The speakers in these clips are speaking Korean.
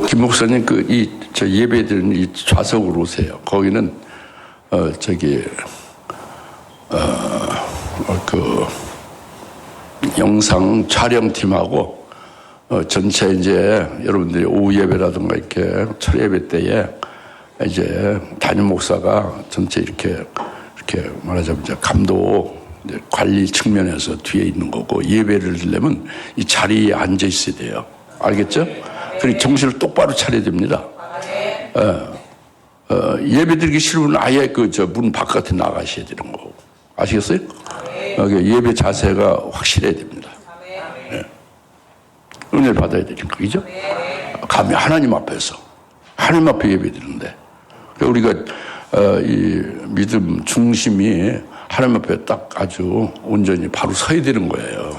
김 목사님 저 예배 드리는 이 좌석으로 오세요. 거기는 영상 촬영팀하고 전체 이제 여러분들이 오후 예배라든가 이렇게 첫 예배 때에 이제 담임 목사가 전체 이렇게 말하자면 이제 감독 관리 측면에서 뒤에 있는 거고, 예배를 드리려면 이 자리에 앉아 있어야 돼요. 알겠죠? 그리고 정신을 똑바로 차려야 됩니다. 예배 드리기 싫으면 아예 문 바깥에 나가셔야 되는 거고. 아시겠어요? 예배 자세가 확실해야 됩니다. 네. 은혜를 받아야 되니까, 그죠? 감히 하나님 앞에서, 하나님 앞에 예배 드리는데, 우리가 이 믿음 중심이 하나님 앞에 딱 아주 온전히 바로 서야 되는 거예요.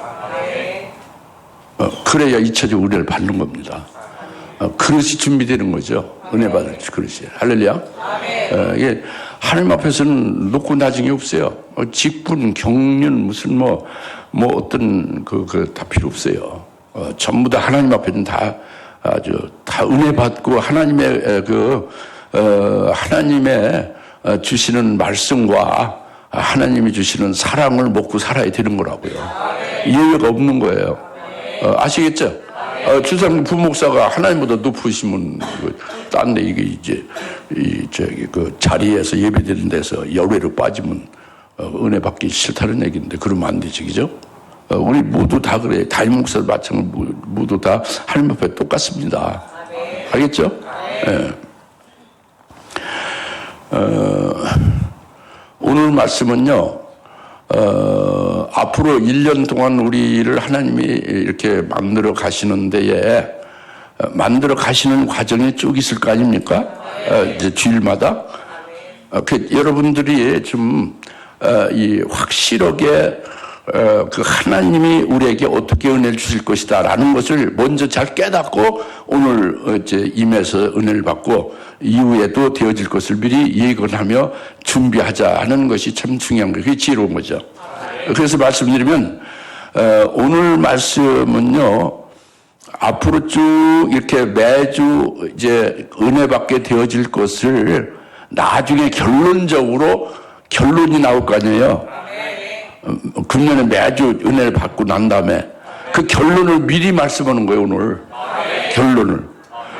그래야 이차적 은혜를 받는 겁니다. 그릇이 준비되는 거죠. 은혜 받을 그릇이. 할렐루야. 이게 하나님 앞에서는 높고 낮은 없어요. 직분, 경륜, 무슨 어떤 다 필요 없어요. 전부 다 하나님 앞에는 다 은혜 받고 하나님의 하나님의 주시는 말씀과 하나님이 주시는 사랑을 먹고 살아야 되는 거라고요. 이해가 없는 거예요. 아시겠죠? 주상 부목사가 하나님보다 높으시면 딴 데 이게 자리에서 예배드리는 데서 열외로 빠지면 은혜 받기 싫다는 얘기인데, 그러면 안 되지, 그죠? 우리 모두 다 그래. 담임 목사도 마찬가지로 모두 다 하나님 앞에 똑같습니다. 알겠죠? 네. 오늘 말씀은요, 앞으로 1년 동안 우리를 하나님이 이렇게 만들어 가시는 데에, 만들어 가시는 과정이 쭉 있을 거 아닙니까? 이제 주일마다. 여러분들이 좀, 확실하게, 하나님이 우리에게 어떻게 은혜를 주실 것이다 라는 것을 먼저 잘 깨닫고 오늘 임해서 은혜를 받고 이후에도 되어질 것을 미리 예견하며 준비하자 하는 것이 참 중요한 거예요. 그게 지혜로운 거죠. 그래서 말씀드리면, 오늘 말씀은요, 앞으로 쭉 이렇게 매주 이제 은혜 받게 되어질 것을 나중에 결론이 나올 거 아니에요. 금년에 매주 은혜를 받고 난 다음에 그 결론을 미리 말씀하는 거예요, 오늘. 결론을.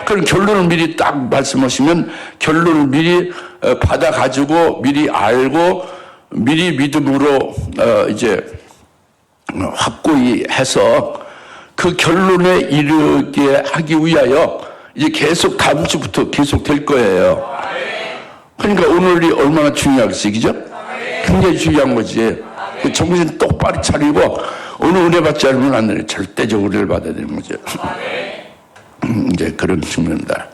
그럼 결론을 미리 딱 말씀하시면 결론을 미리 받아가지고 미리 알고 미리 믿음으로 이제 확고히 해서 그 결론에 이르게 하기 위하여 이제 계속 다음 주부터 계속 될 거예요. 그러니까 오늘이 얼마나 중요하겠어요, 그죠? 굉장히 중요한 거지. 정신 똑바로 차리고 오늘 은혜 받지 않으면 안 되는, 절대적으로 은혜를 받아야 되는 거죠. 이제 그런 측면이다.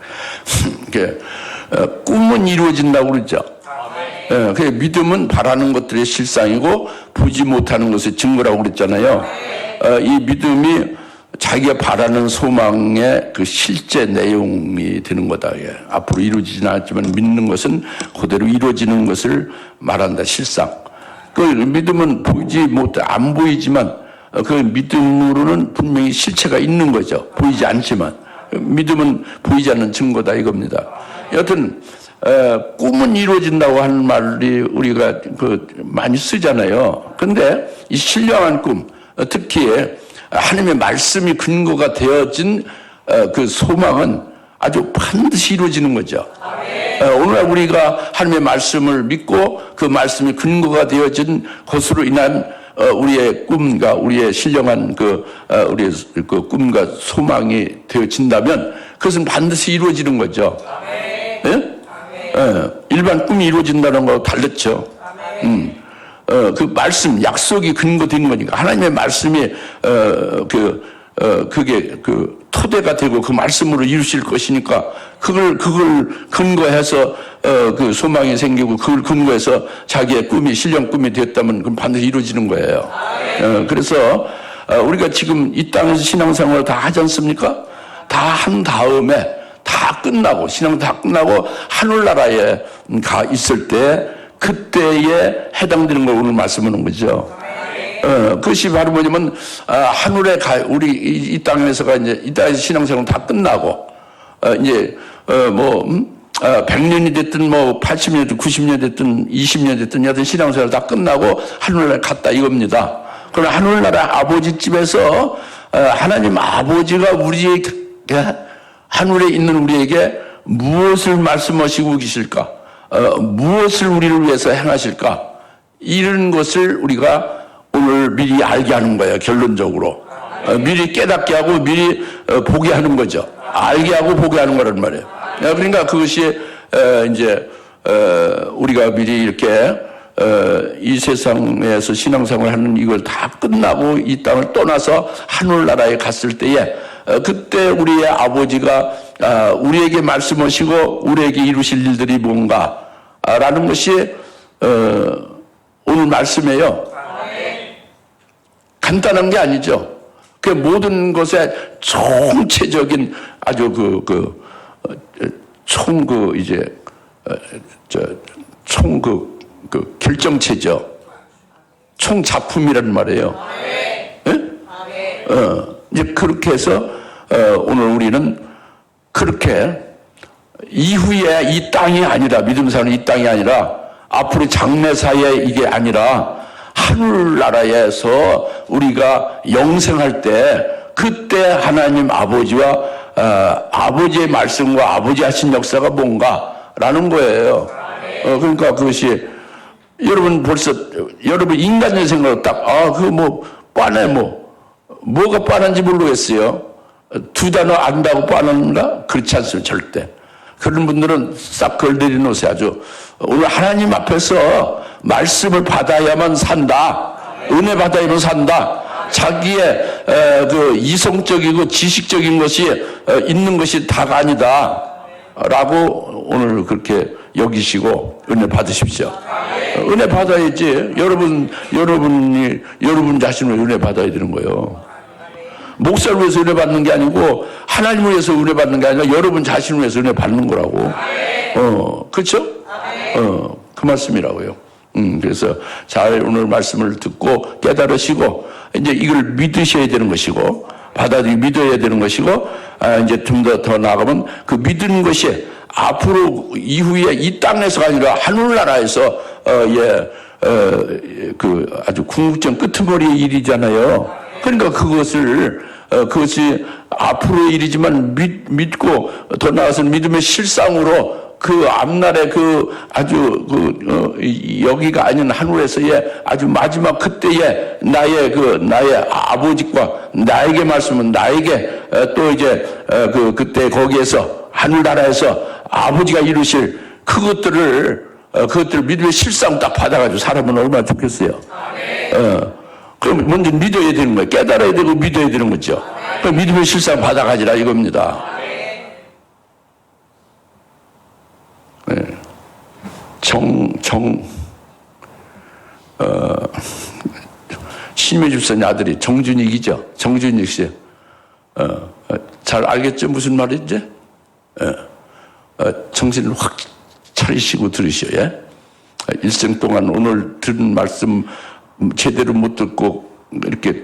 꿈은 이루어진다고 그러죠. 그 믿음은 바라는 것들의 실상이고 보지 못하는 것의 증거라고 그랬잖아요. 이 믿음이 자기가 바라는 소망의 그 실제 내용이 되는 거다. 앞으로 이루어지지는 않았지만 믿는 것은 그대로 이루어지는 것을 말한다, 실상. 그 믿음은 안 보이지만 그 믿음으로는 분명히 실체가 있는 거죠. 보이지 않지만. 믿음은 보이지 않는 증거다 이겁니다. 여하튼, 꿈은 이루어진다고 하는 말이 우리가 많이 쓰잖아요. 근데 이 신령한 꿈, 특히 하나님의 말씀이 근거가 되어진 그 소망은 아주 반드시 이루어지는 거죠. 오늘날 우리가 하나님의 말씀을 믿고 그 말씀이 근거가 되어진 것으로 인한 우리의 꿈과 우리의 신령한 우리의 꿈과 소망이 되어진다면 그것은 반드시 이루어지는 거죠. 예? 일반 꿈이 이루어진다는 거하고 다르죠. 그 말씀, 약속이 근거된 거니까 하나님의 말씀이 그게 토대가 되고 그 말씀으로 이루실 것이니까 그걸 근거해서 그 소망이 생기고 그걸 근거해서 자기의 꿈이 신령 꿈이 되었다면 그럼 반드시 이루어지는 거예요. 그래서 우리가 지금 이 땅에서 신앙생활을 다 하지 않습니까? 다 한 다음에 다 끝나고 신앙 다 끝나고 하늘나라에 가 있을 때 그때에 해당되는 걸 오늘 말씀하는 거죠. 그것이 바로 뭐냐면, 하늘에 우리 이 땅에서가 이제, 이 땅에서 신앙생활은 다 끝나고, 이제, 100년이 됐든 80년 됐든 90년 됐든 20년 됐든 여튼 신앙생활 다 끝나고 하늘나라에 갔다 이겁니다. 그러나 하늘나라 아버지 집에서 하나님 아버지가 우리에게 하늘에 있는 우리에게 무엇을 말씀하시고 계실까? 무엇을 우리를 위해서 행하실까? 이런 것을 우리가 오늘 미리 알게 하는 거예요. 결론적으로. 미리 깨닫게 하고 미리 보게 하는 거죠. 알게 하고 보게 하는 거란 말이에요. 그러니까 그것이 이제 우리가 미리 이렇게 이 세상에서 신앙생활 하는 이걸 다 끝나고 이 땅을 떠나서 하늘나라에 갔을 때에 그때 우리의 아버지가 우리에게 말씀하시고 우리에게 이루실 일들이 뭔가 라는 것이 오늘 말씀이에요. 간단한 게 아니죠. 그 모든 것의 총체적인 아주 결정체죠. 총 작품이란 말이에요. 예? 이제 그렇게 해서 오늘 우리는 그렇게 이후에 이 땅이 아니라 믿음 사는 이 땅이 아니라 앞으로 장래사에 이게 아니라 하늘나라에서 우리가 영생할 때 그때 하나님 아버지와 아버지의 말씀과 아버지 하신 역사가 뭔가라는 거예요. 그러니까 그것이 여러분 벌써 여러분 인간의 생각으로 딱 뻔해 뭐가 뻔한지 모르겠어요. 두 단어 안다고 뻔한가? 그렇지 않습니다. 절대. 그런 분들은 싹 걸들이 놓으세요. 아주 오늘 하나님 앞에서 말씀을 받아야만 산다. 은혜 받아야만 산다. 자기의 그 이성적이고 지식적인 것이 있는 것이 다가 아니다. 라고 오늘 그렇게 여기시고 은혜 받으십시오. 은혜 받아야지. 여러분 자신을 은혜 받아야 되는 거예요. 목사를 위해서 은혜 받는 게 아니고 하나님을 위해서 은혜 받는 게 아니라 여러분 자신을 위해서 은혜 받는 거라고. 그렇죠? 그 말씀이라고요. 그래서 잘 오늘 말씀을 듣고 깨달으시고 이제 이걸 믿으셔야 되는 것이고 받아들이고 믿어야 되는 것이고 이제 좀 더 나아가면 그 믿는 것이 앞으로 이후에 이 땅에서가 아니라 하늘나라에서 그 아주 궁극적 끄트머리의 일이잖아요. 그러니까 그것이 앞으로의 일이지만 믿고 더 나아가서는 믿음의 실상으로 그 앞날에 여기가 아닌 하늘에서의 아주 마지막 그때의 나의 아버지과 나에게 말씀은 나에게 또 이제 그때 거기에서 하늘나라에서 아버지가 이루실 그것들을 믿음의 실상 딱 받아가지고 살아보면 얼마나 좋겠어요. 그럼 먼저 믿어야 되는 거예요. 깨달아야 되고 믿어야 되는 거죠. 그럼 믿음의 실상 받아가지라 이겁니다. 네. 신임의 집사님 아들이 정준익이죠. 정준익 씨. 잘 알겠죠? 무슨 말인지? 정신을 확 차리시고 들으셔. 예? 일생 동안 오늘 들은 말씀 제대로 못 듣고 이렇게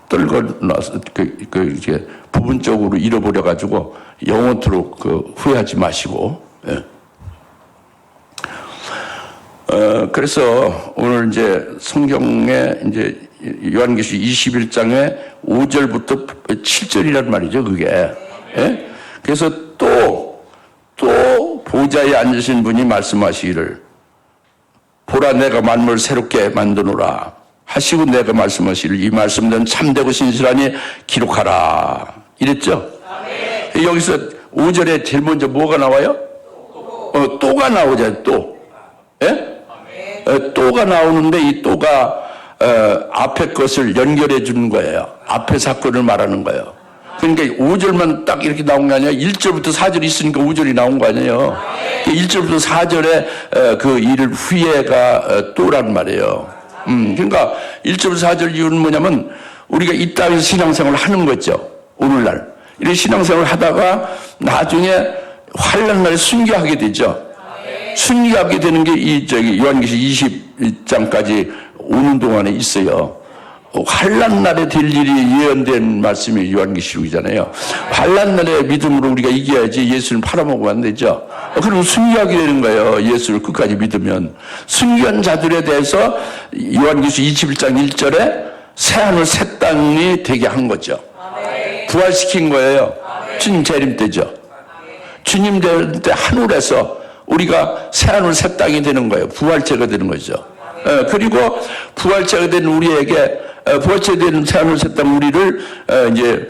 떨고 나서 이렇게 부분적으로 잃어버려 가지고 영원토록 후회하지 마시고. 예. 그래서 오늘 이제 성경에 이제 요한계시록 21장에 5절부터 7절이란 말이죠, 그게. 예? 그래서 또 보좌에 앉으신 분이 말씀하시기를 보라 내가 만물을 새롭게 만드노라 하시고 내가 말씀하시기를 이 말씀은 참되고 신실하니 기록하라 이랬죠. 여기서 5절에 제일 먼저 뭐가 나와요? 또가 나오잖아요. 또. 예? 또가 나오는데 이 또가 앞에 것을 연결해 주는 거예요. 앞에 사건을 말하는 거예요. 그러니까 5절만 딱 이렇게 나온 게 아니라 1절부터 4절이 있으니까 5절이 나온 거 아니에요. 1절부터 4절에 그 일 후에가 또란 말이에요. 그러니까 1절부터 4절 이유는 뭐냐면 우리가 이 땅에서 신앙생활을 하는 거죠. 오늘날. 이렇게 신앙생활을 하다가 나중에 환난 날에 순교하게 되죠. 순교하게 되는 게 요한계시록 20장까지 오는 동안에 있어요. 환난 날에 될 일이 예언된 말씀이 요한계시록이잖아요. 환난 날에 믿음으로 우리가 이겨야지 예수를 팔아먹으면 안 되죠. 그럼 순교하게 되는 거예요. 예수를 끝까지 믿으면. 순교한 자들에 대해서 요한계시록 21장 1절에 새하늘 새 땅이 되게 한 거죠. 부활시킨 거예요. 주님 재림 때죠. 주님 재림 때 하늘에서 우리가 새하늘 새 땅이 되는 거예요. 부활체가 되는 거죠. 그리고 부활체가 된 우리에게 부활체 된 새하늘 새 땅 우리를 이제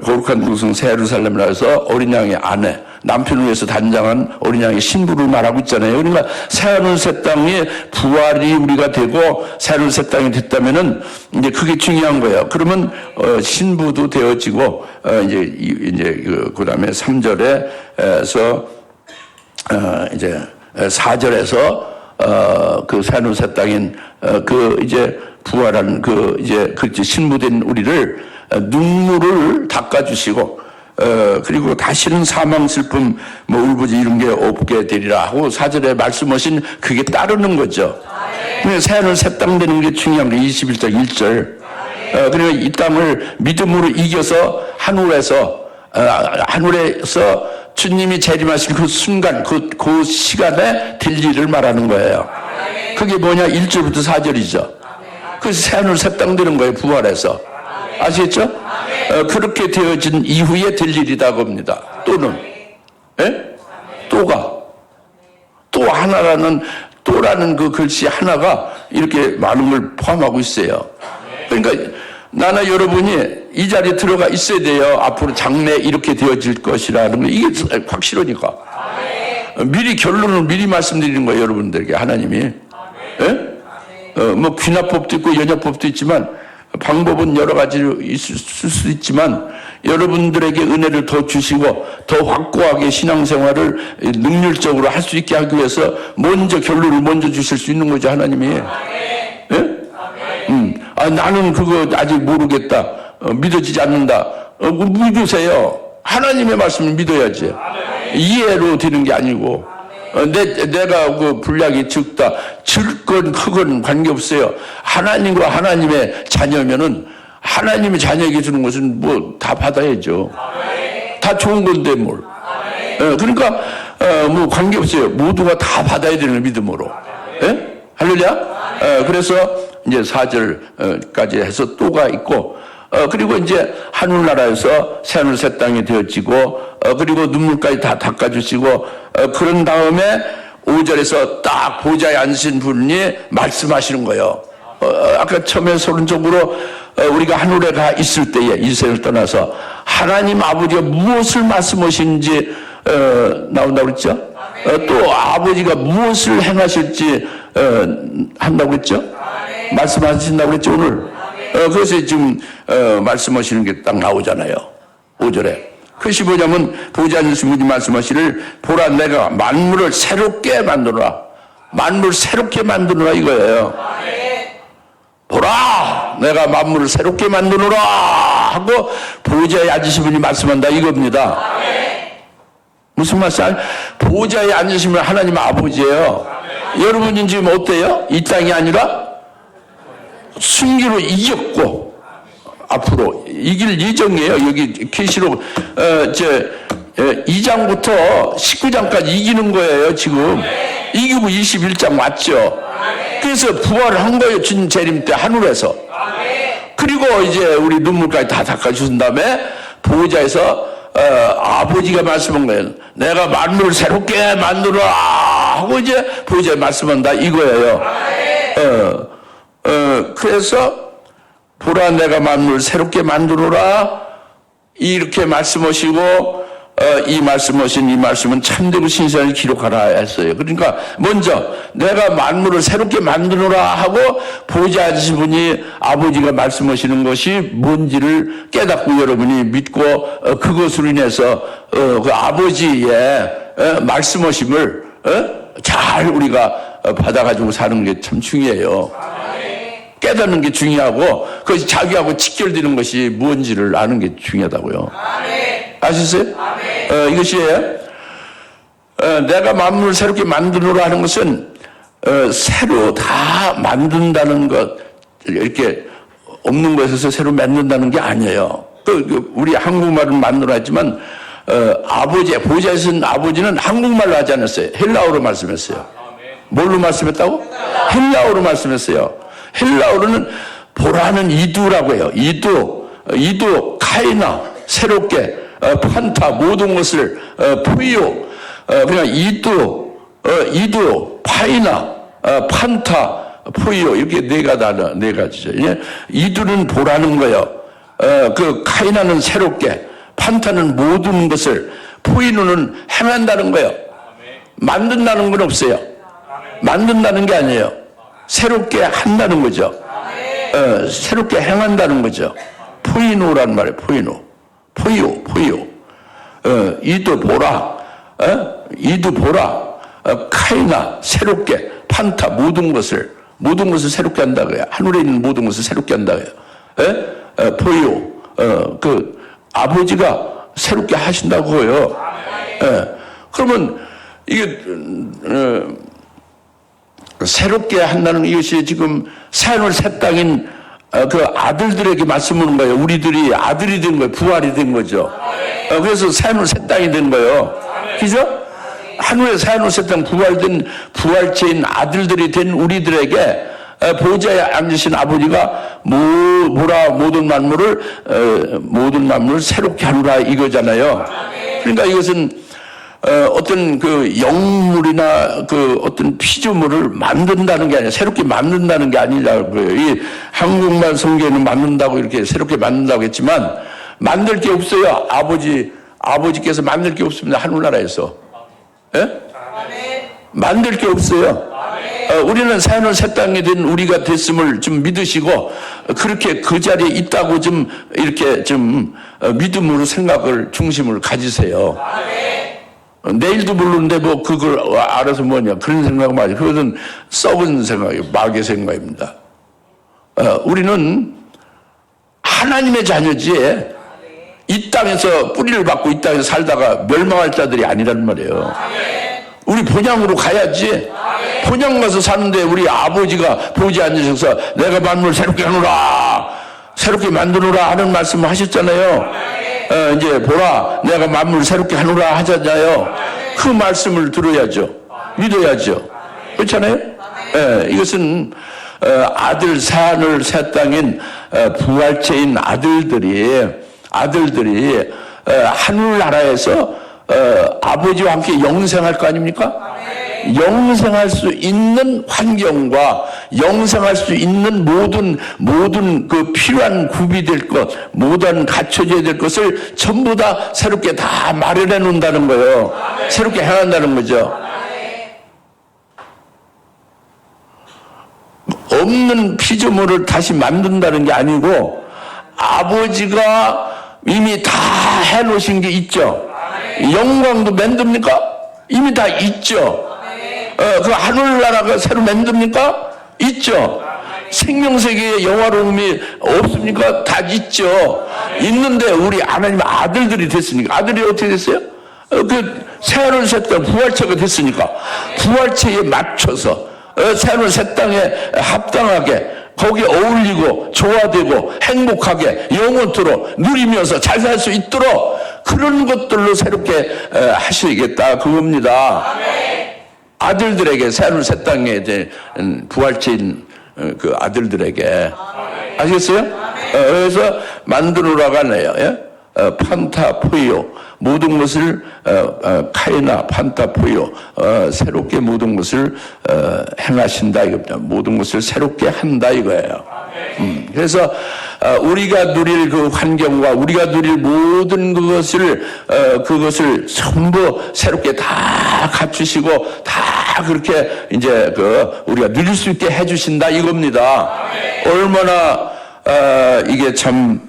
거룩한 도성 새 예루살렘이라서 어린 양의 아내, 남편을 위해서 단장한 어린 양의 신부를 말하고 있잖아요. 그러니까 새하늘 새 땅이 부활이 우리가 되고 새하늘 새 땅이 됐다면은 이제 그게 중요한 거예요. 그러면 신부도 되어지고 이제 그다음에 3절에서 이제 4절에서 그 새하늘 새 땅인 그 이제 부활한 그 이제 신부된 우리를 눈물을 닦아주시고 그리고 다시는 사망, 슬픔, 뭐 울부짖 이런 게 없게 되리라 하고 4절에 말씀하신 그게 따르는 거죠. 새하늘 새 땅 되는 게 중요한 게 21장 1절. 그리고 이 땅을 믿음으로 이겨서 하늘에서 주님이 재림하신 그 순간, 그 시간에 될 일을 말하는 거예요. 그게 뭐냐? 1절부터 4절이죠. 그래서 새하늘 새 땅 되는 거예요. 부활해서. 아시겠죠? 그렇게 되어진 이후에 될 일이다 겁니다. 또는 또가 또 하나라는 또라는 그 글씨 하나가 이렇게 많은 걸 포함하고 있어요. 그러니까 나나 여러분이 이 자리에 들어가 있어야 돼요. 앞으로 장래 이렇게 되어질 것이라는 거 이게 확실하니까. 미리 결론을 미리 말씀드리는 거예요. 여러분들에게 하나님이. 뭐 귀납법도 있고 연약법도 있지만 방법은 여러 가지로 있을 수도 있지만 여러분들에게 은혜를 더 주시고 더 확고하게 신앙생활을 능률적으로 할 수 있게 하기 위해서 먼저 결론을 먼저 주실 수 있는 거죠. 하나님이. 나는 그거 아직 모르겠다. 믿어지지 않는다. 믿으세요. 하나님의 말씀을 믿어야지. 이해로 되는 게 아니고. 내가 그 분량이 적다. 적건 크건 관계없어요. 하나님과 하나님의 자녀면은 하나님의 자녀에게 주는 것은 뭐 다 받아야죠. 다 좋은 건데 뭘. 그러니까 뭐 관계없어요. 모두가 다 받아야 되는 믿음으로. 할렐루야? 그래서 이제 4절까지 해서 또가 있고 그리고 이제 하늘나라에서 새하늘 새 땅이 되어지고 그리고 눈물까지 다 닦아주시고 그런 다음에 5절에서 딱 보좌에 앉으신 분이 말씀하시는 거예요. 아까 처음에 서론적으로 우리가 하늘에 가 있을 때에 이 세상을 떠나서 하나님 아버지가 무엇을 말씀하시는지 나온다고 그랬죠? 또 아버지가 무엇을 행하실지 한다고 그랬죠? 말씀하신다고 그랬죠 오늘? 그래서 지금 말씀하시는 게 딱 나오잖아요. 5절에. 그것이 뭐냐면 보지 않으신 분이 말씀하시를 보라 내가 만물을 새롭게 만드노라. 만물을 새롭게 만드노라 이거예요. 보라 내가 만물을 새롭게 만드노라 하고 보좌에 앉으신 분이 말씀한다 이겁니다. 무슨 말씀? 보좌에 앉으시면 하나님 아버지예요. 여러분은 지금 어때요? 이 땅이 아니라 순교로 이겼고 앞으로 이길 예정이에요. 여기 계시록 2장부터 19장까지 이기는 거예요. 지금 이기고 21장 왔죠. 그래서 부활을 한 거예요. 주님 재림 때 하늘에서. 그리고 이제 우리 눈물까지 다 닦아주신 다음에 보호자에서 아버지가 말씀한 거예요. 내가 만물을 새롭게 만들어라 하고 이제 보호자에 말씀한다 이거예요. 그래서 보라 내가 만물을 새롭게 만들어라 이렇게 말씀하시고 이 말씀은 참되고 신선을 기록하라 했어요. 그러니까 먼저 내가 만물을 새롭게 만들어라 하고 보호자 아저씨 분이 아버지가 말씀하시는 것이 뭔지를 깨닫고 여러분이 믿고 그것으로 인해서 그 아버지의 말씀하심을 잘 우리가 받아가지고 사는 게 참 중요해요. 깨닫는 게 중요하고 그것이 자기하고 직결되는 것이 뭔지를 아는 게 중요하다고요. 아시겠어요? 이것이에요. 내가 만물을 새롭게 만드노라 하는 것은 새로 다 만든다는 것 이렇게 없는 것에서 새로 만든다는 게 아니에요. 우리 한국말은 만들어 했지만 아버지, 보좌에 있는 아버지는 한국말로 하지 않았어요. 헬라어로 말씀했어요. 뭘로 말씀했다고? 헬라어로 말씀했어요. 헬라어로는 보라는 이두라고 해요. 이두, 카이나, 새롭게, 판타, 모든 것을, 포이오, 그냥 이두, 파이나, 판타, 포이오, 이렇게 네 가지죠. 이두는 보라는 거예요. 카이나는 새롭게, 판타는 모든 것을, 포이노는 행한다는 거예요. 만든다는 건 없어요. 만든다는 게 아니에요. 새롭게 한다는 거죠. 새롭게 행한다는 거죠. 포이노란 말이에요. 포이오. 이두 보라, 카이나, 새롭게, 판타, 모든 것을 새롭게 한다고요. 하늘에 있는 모든 것을 새롭게 한다고요. 포이오, 아버지가 새롭게 하신다고요. 그러면 이게 새롭게 한다는 이것이 지금 새하늘 새 땅인 그 아들들에게 말씀하는 거예요. 우리들이 아들이 된 거예요. 부활이 된 거죠. 그래서 새하늘 새 땅이 된 거예요. 그죠? 하늘의 새하늘 새 땅 부활된 부활체인 아들들이 된 우리들에게 보좌에 앉으신 아버지가 모든 만물을 새롭게 하노라 이거잖아요. 그러니까 이것은 어떤 영물이나 어떤 피조물을 만든다는 게 아니라 새롭게 만든다는 게 아니라고요. 이 한국말 성경에는 만든다고 이렇게 새롭게 만든다고 했지만 만들 게 없어요. 아버지께서 만들 게 없습니다. 하늘나라에서. 예? 만들 게 없어요. 우리는 새하늘 새 땅이 된 우리가 됐음을 좀 믿으시고 그렇게 그 자리에 있다고 좀 이렇게 좀 믿음으로 중심을 가지세요. 내일도 모르는데 그걸 알아서 뭐냐 그런 생각 말이에요. 그것은 썩은 생각이에요. 마귀의 생각입니다. 우리는 하나님의 자녀지 이 땅에서 뿌리를 받고 이 땅에서 살다가 멸망할 자들이 아니란 말이에요. 우리 본향으로 가야지. 본향 가서 사는데 우리 아버지가 보좌에 앉으셔서 내가 만물을 새롭게 하노라, 새롭게 만드노라 하는 말씀을 하셨잖아요. 이제 보라 내가 만물을 새롭게 하노라 하잖아요. 그 말씀을 들어야죠. 믿어야죠. 그렇잖아요. 이것은 아들 새하늘 새 땅인 부활체인 아들들이 하늘나라에서 아버지와 함께 영생할 거 아닙니까? 영생할 수 있는 환경과 영생할 수 있는 모든 필요한 구비될 것, 모든 갖춰져야 될 것을 전부 다 새롭게 다 마련해 놓는다는 거예요. 새롭게 행한다는 거죠. 없는 피조물을 다시 만든다는 게 아니고 아버지가 이미 다 해놓으신 게 있죠. 영광도 만듭니까? 이미 다 있죠. 그 하늘나라가 새로 만듭니까? 있죠. 생명세계의 영화로움이 없습니까? 다 있죠. 있는데 우리 하나님 아들들이 됐으니까. 아들이 어떻게 됐어요? 새하늘 새 땅 부활체가 됐으니까 부활체에 맞춰서 새하늘 새 땅에 합당하게 거기에 어울리고 조화되고 행복하게 영원토록 누리면서 잘 살 수 있도록 그런 것들로 새롭게 하시겠다 그겁니다. 아들들에게 새하늘 새 땅에 대한 부활체인 그 아들들에게 아시겠어요? 그래서 만드노라가 아니에요. 판타 포이오 모든 것을 카이나 판타 포이오 새롭게 모든 것을 행하신다 이겁니다. 모든 것을 새롭게 한다 이거예요. 그래서 우리가 누릴 그 환경과 우리가 누릴 모든 그것을 전부 새롭게 다 갖추시고 다 그렇게 이제 우리가 누릴 수 있게 해주신다 이겁니다. 얼마나 이게 참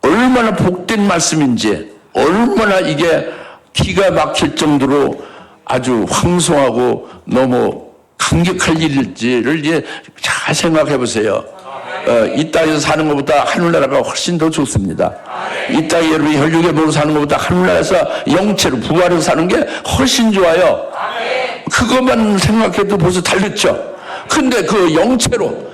얼마나 복된 말씀인지 얼마나 이게 기가 막힐 정도로 아주 황송하고 너무 감격할 일일지를 이제 잘 생각해 보세요. 이 땅에서 사는 것보다 하늘나라가 훨씬 더 좋습니다. 이 땅에 여러분이 혈육의 몸으로 사는 것보다 하늘나라에서 영체로 부활해서 사는 게 훨씬 좋아요. 그것만 생각해도 벌써 달렸죠. 근데 그 영체로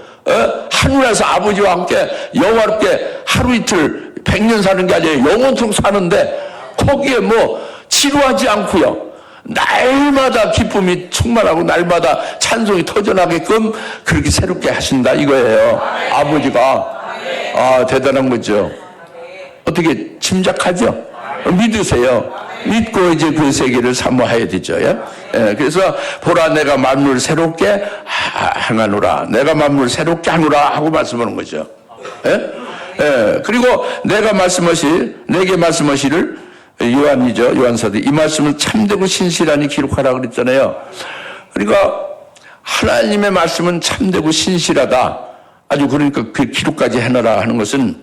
하늘에서 아버지와 함께 영화롭게 하루 이틀 100년 사는 게 아니라 영원토록 사는데 거기에 뭐 지루하지 않고요. 날마다 기쁨이 충만하고 날마다 찬송이 터져나게끔 그렇게 새롭게 하신다 이거예요. 아버지가. 대단한 거죠. 어떻게 짐작하죠? 믿으세요. 믿고 이제 그 세계를 사모해야 되죠. 예? 그래서 보라 내가 만물을 새롭게 행하노라. 내가 만물을 새롭게 하노라 하고 말씀하는 거죠. 그리고 내게 말씀하시를 요한이죠. 요한사도 이 말씀을 참되고 신실하니 기록하라 그랬잖아요. 그러니까 하나님의 말씀은 참되고 신실하다. 아주 그러니까 그 기록까지 해놔라 하는 것은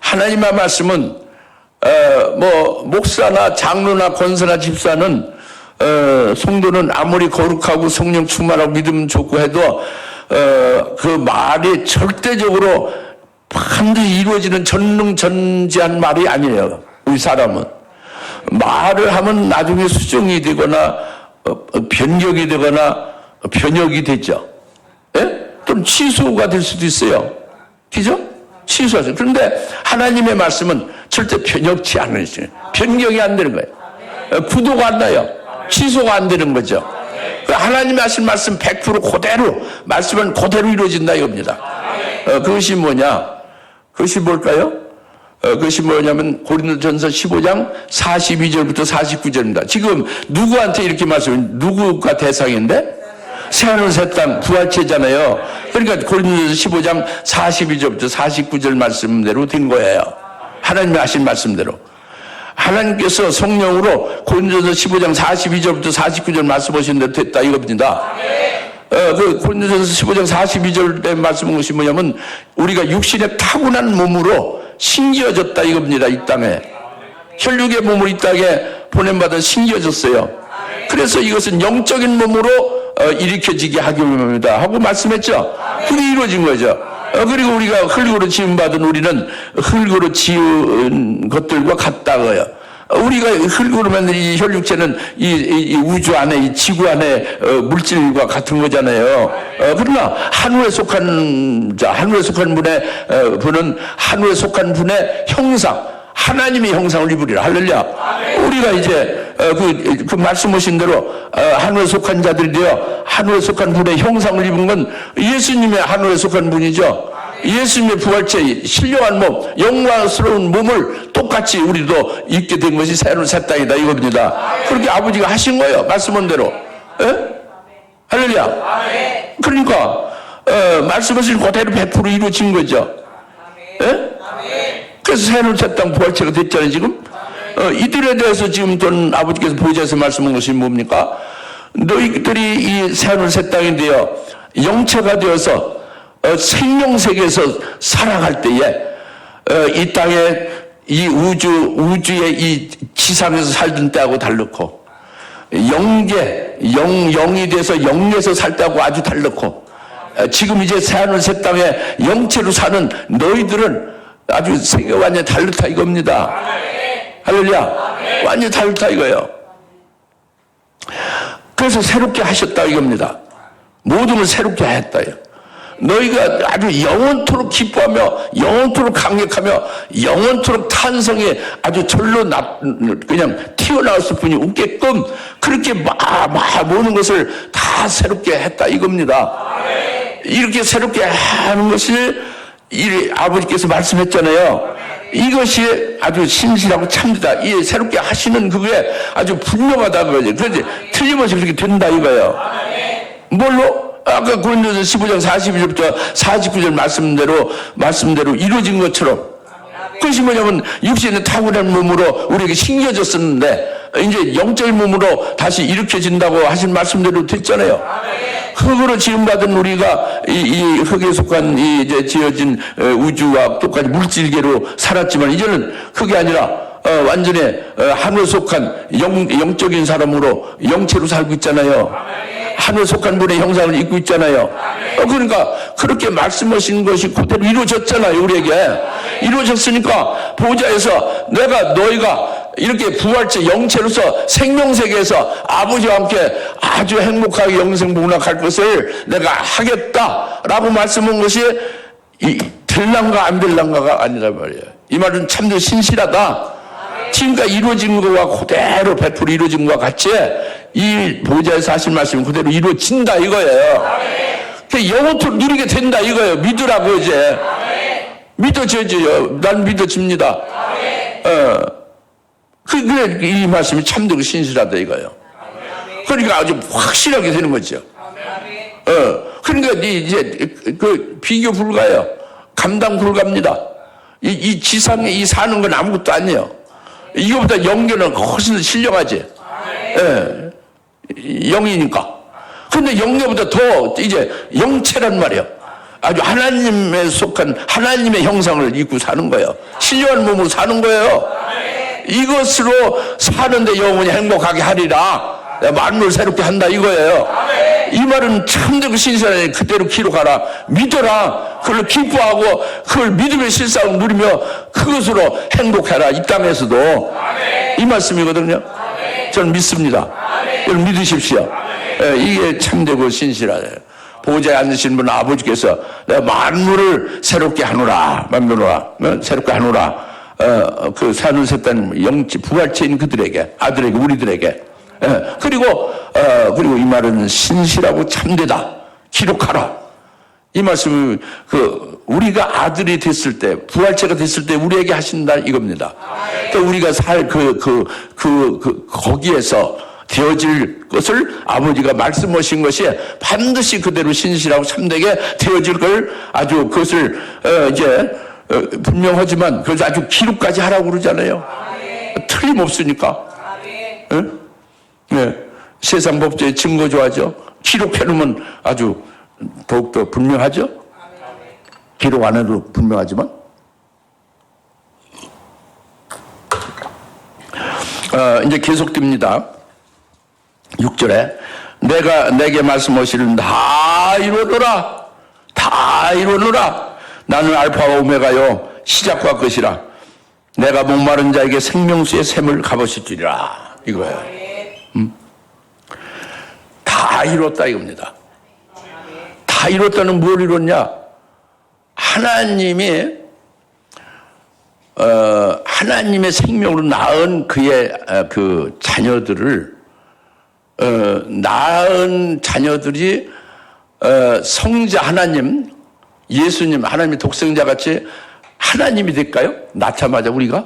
하나님의 말씀은 뭐 목사나 장로나 권사나 집사는 성도는 아무리 거룩하고 성령 충만하고 믿음 좋고 해도 그 말이 절대적으로 반드시 이루어지는 전능전지한 말이 아니에요. 우리 사람은 말을 하면 나중에 수정이 되거나 변경이 되거나 변혁이 되죠. 예? 또는 취소가 될 수도 있어요. 그죠? 취소하죠. 그런데 하나님의 말씀은 절대 변혁치 않으시죠. 변경이 안 되는 거예요. 구도가 안 나요. 취소가 안 되는 거죠. 하나님이 하신 말씀 100% 그대로 말씀은 그대로 이루어진다 이겁니다. 그것이 뭐냐? 그것이 뭘까요? 그것이 뭐냐면 고린도전서 15장 42절부터 49절입니다. 지금 누구한테 이렇게 누구가 대상인데? 새하늘 새 땅 부활체잖아요. 그러니까 고린도전서 15장 42절부터 49절 말씀대로 된 거예요. 하나님이 하신 말씀대로. 하나님께서 성령으로 고린도전서 15장 42절부터 49절 말씀하신 대로 됐다 이겁니다. 그 고린도전서 15장 42절의 말씀은 것이 뭐냐면 우리가 육신의 타고난 몸으로 신기어졌다 이겁니다. 이 땅에 혈육의 몸으로 이 땅에 보냄받아 신기어졌어요. 그래서 이것은 영적인 몸으로 일으켜지게 하기 위함이다 하고 말씀했죠. 그게 이루어진 거죠. 그리고 우리가 흙으로 지음받은 우리는 흙으로 지은 것들과 같다고요. 우리가 흙으로 만든 이 혈육체는 이 우주 안에 이 지구 안에 물질과 같은 거잖아요. 그러나 하늘에 속한 자, 하늘에 속한 분은 하늘에 속한 분의 형상, 하나님의 형상을 입으리라. 할렐루야. 우리가 이제 그 말씀하신 대로 하늘에 속한 자들이 되어 하늘에 속한 분의 형상을 입은 건 예수님의 하늘에 속한 분이죠. 예수님의 부활체 신령한 몸, 영광스러운 몸을 똑같이 우리도 입게 된 것이 새하늘 새 땅이다 이겁니다. 그렇게 아버지가 하신 거예요. 말씀한 대로. 할렐루야. 그러니까 말씀하신 그대로 100% 이루어진 거죠. 그래서 새하늘 새 땅 부활체가 됐잖아요 지금. 이들에 대해서 지금 돈 아버지께서 보좌에서 말씀한 것이 뭡니까? 너희들이 이 새하늘 새 땅이 되어 영체가 되어서 생명세계에서 살아갈 때에 이 땅에 이 우주의 이 지상에서 살던 때하고 다르고 영이 돼서 영에서 살 때하고 아주 다르고 지금 이제 새하늘 새 땅에 영체로 사는 너희들은 아주 세계가 완전히 다르다 이겁니다. 할렐루야. 완전히 다르다 이거예요. 그래서 새롭게 하셨다 이겁니다. 모든 걸 새롭게 했다요. 너희가 아주 영원토록 기뻐하며 영원토록 강력하며 영원토록 탄성에 아주 절로 그냥 튀어나왔을 뿐이 없게끔 그렇게 모든 것을 다 새롭게 했다 이겁니다. 이렇게 새롭게 하는 것이 아버지께서 말씀했잖아요. 이것이 아주 신실하고 참되다. 이 새롭게 하시는 그게 아주 분명하다 그거지. 그런데 틀림없이 그렇게 된다 이거예요. 뭘로? 아까 고린도전서 15장 42절부터 49절 말씀대로 이루어진 것처럼 그것이 뭐냐면 육신의 타고난 몸으로 우리에게 신겨졌었는데 이제 영적인 몸으로 다시 일으켜진다고 하신 말씀대로 됐잖아요. 흙으로 지음받은 우리가 이 흙에 속한 이제 지어진 우주와 똑같이 물질계로 살았지만 이제는 그게 아니라 완전히 하늘에 속한 영적인 사람으로 영체로 살고 있잖아요. 하늘에 속한 분의 형상을 입고 있잖아요. 그러니까 그렇게 말씀하신 것이 그대로 이루어졌잖아요. 우리에게 이루어졌으니까 보좌에서 너희가 이렇게 부활체 영체로서 생명세계에서 아버지와 함께 아주 행복하게 영생복락할 것을 내가 하겠다라고 말씀한 것이 될랑가 안 될랑가가 아니란 말이에요. 이 말은 참된 신실하다. 지금까지 이루어진 거와 그대로 100% 이루어진 것과 같이 이 보좌에서 하신 말씀이 그대로 이루어진다 이거예요. 영원토록 누리게 된다 이거예요. 믿으라고 이제. 믿어져요. 난 믿어집니다. 그래 이 말씀이 참되고 신실하다 이거예요. 그러니까 아주 확실하게 되는 거죠. 그러니까 이제 그 비교 불가예요. 감당 불가입니다. 이 지상에 이 사는 건 아무것도 아니에요. 이거보다 영계는 훨씬 더 신령하지. 영이니까. 근데 영계보다 더 이제 영체란 말이에요. 아주 하나님에 속한 하나님의 형상을 입고 사는 거예요. 신령한 몸으로 사는 거예요. 이것으로 사는데 영원히 행복하게 하리라. 만물을 새롭게 한다 이거예요. 이 말은 참되고 신실하니 그대로 기록하라. 믿어라. 그걸 기뻐하고 그걸 믿음의 실상을 누리며 그것으로 행복해라. 이 땅에서도. 이 말씀이거든요. 저는 믿습니다. 여러분 믿으십시오. 이게 참되고 신실하다. 보좌에 앉으신 분 아버지께서 내가 만물을 새롭게 하노라. 새롭게 하노라. 그 산을 샜다는 영지 부활체인 그들에게, 아들에게, 우리들에게. 그리고 이 말은 신실하고 참되다. 기록하라. 이 말씀은 우리가 아들이 됐을 때, 부활체가 됐을 때 우리에게 하신다 이겁니다. 그러니까 우리가 살 거기에서 되어질 것을 아버지가 말씀하신 것이 반드시 그대로 신실하고 참되게 되어질 걸 아주 그것을 이제 분명하지만 그것을 아주 기록까지 하라고 그러잖아요. 틀림없으니까. 네. 세상 법조의 증거 좋아하죠. 기록해놓으면 아주 더욱더 분명하죠. 기록 안 해도 분명하지만. 이제 계속됩니다. 6절에 내가 내게 말씀하시는 다 이루노라. 다 이루노라. 나는 알파와 오메가요 시작과 끝이라. 내가 목마른 자에게 생명수의 샘을 값으실 줄이라. 이거예요. 다 이뤘다 이겁니다. 다 이뤘다는 뭘 이뤘냐? 하나님이 하나님의 생명으로 낳은 그의 그 자녀들을 낳은 자녀들이 성자 하나님, 예수님, 하나님의 독생자 같이 하나님이 될까요? 낳자마자 우리가?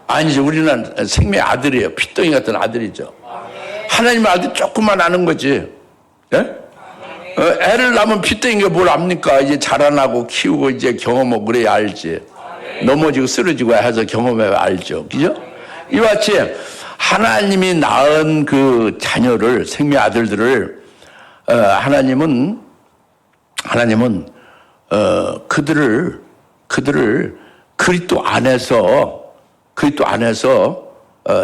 아니죠. 우리는 생명의 아들이에요. 피덩이 같은 아들이죠. 하나님의 아들 조금만 아는 거지. 예? 애를 낳으면 피덩이가 뭘 압니까? 이제 자라나고 키우고 이제 경험하고 그래야 알지. 넘어지고 쓰러지고 해서 경험해 알죠. 그죠? 이와 같이 하나님이 낳은 그 자녀를, 생명의 아들들을 하나님은 그들을 그리스도 안에서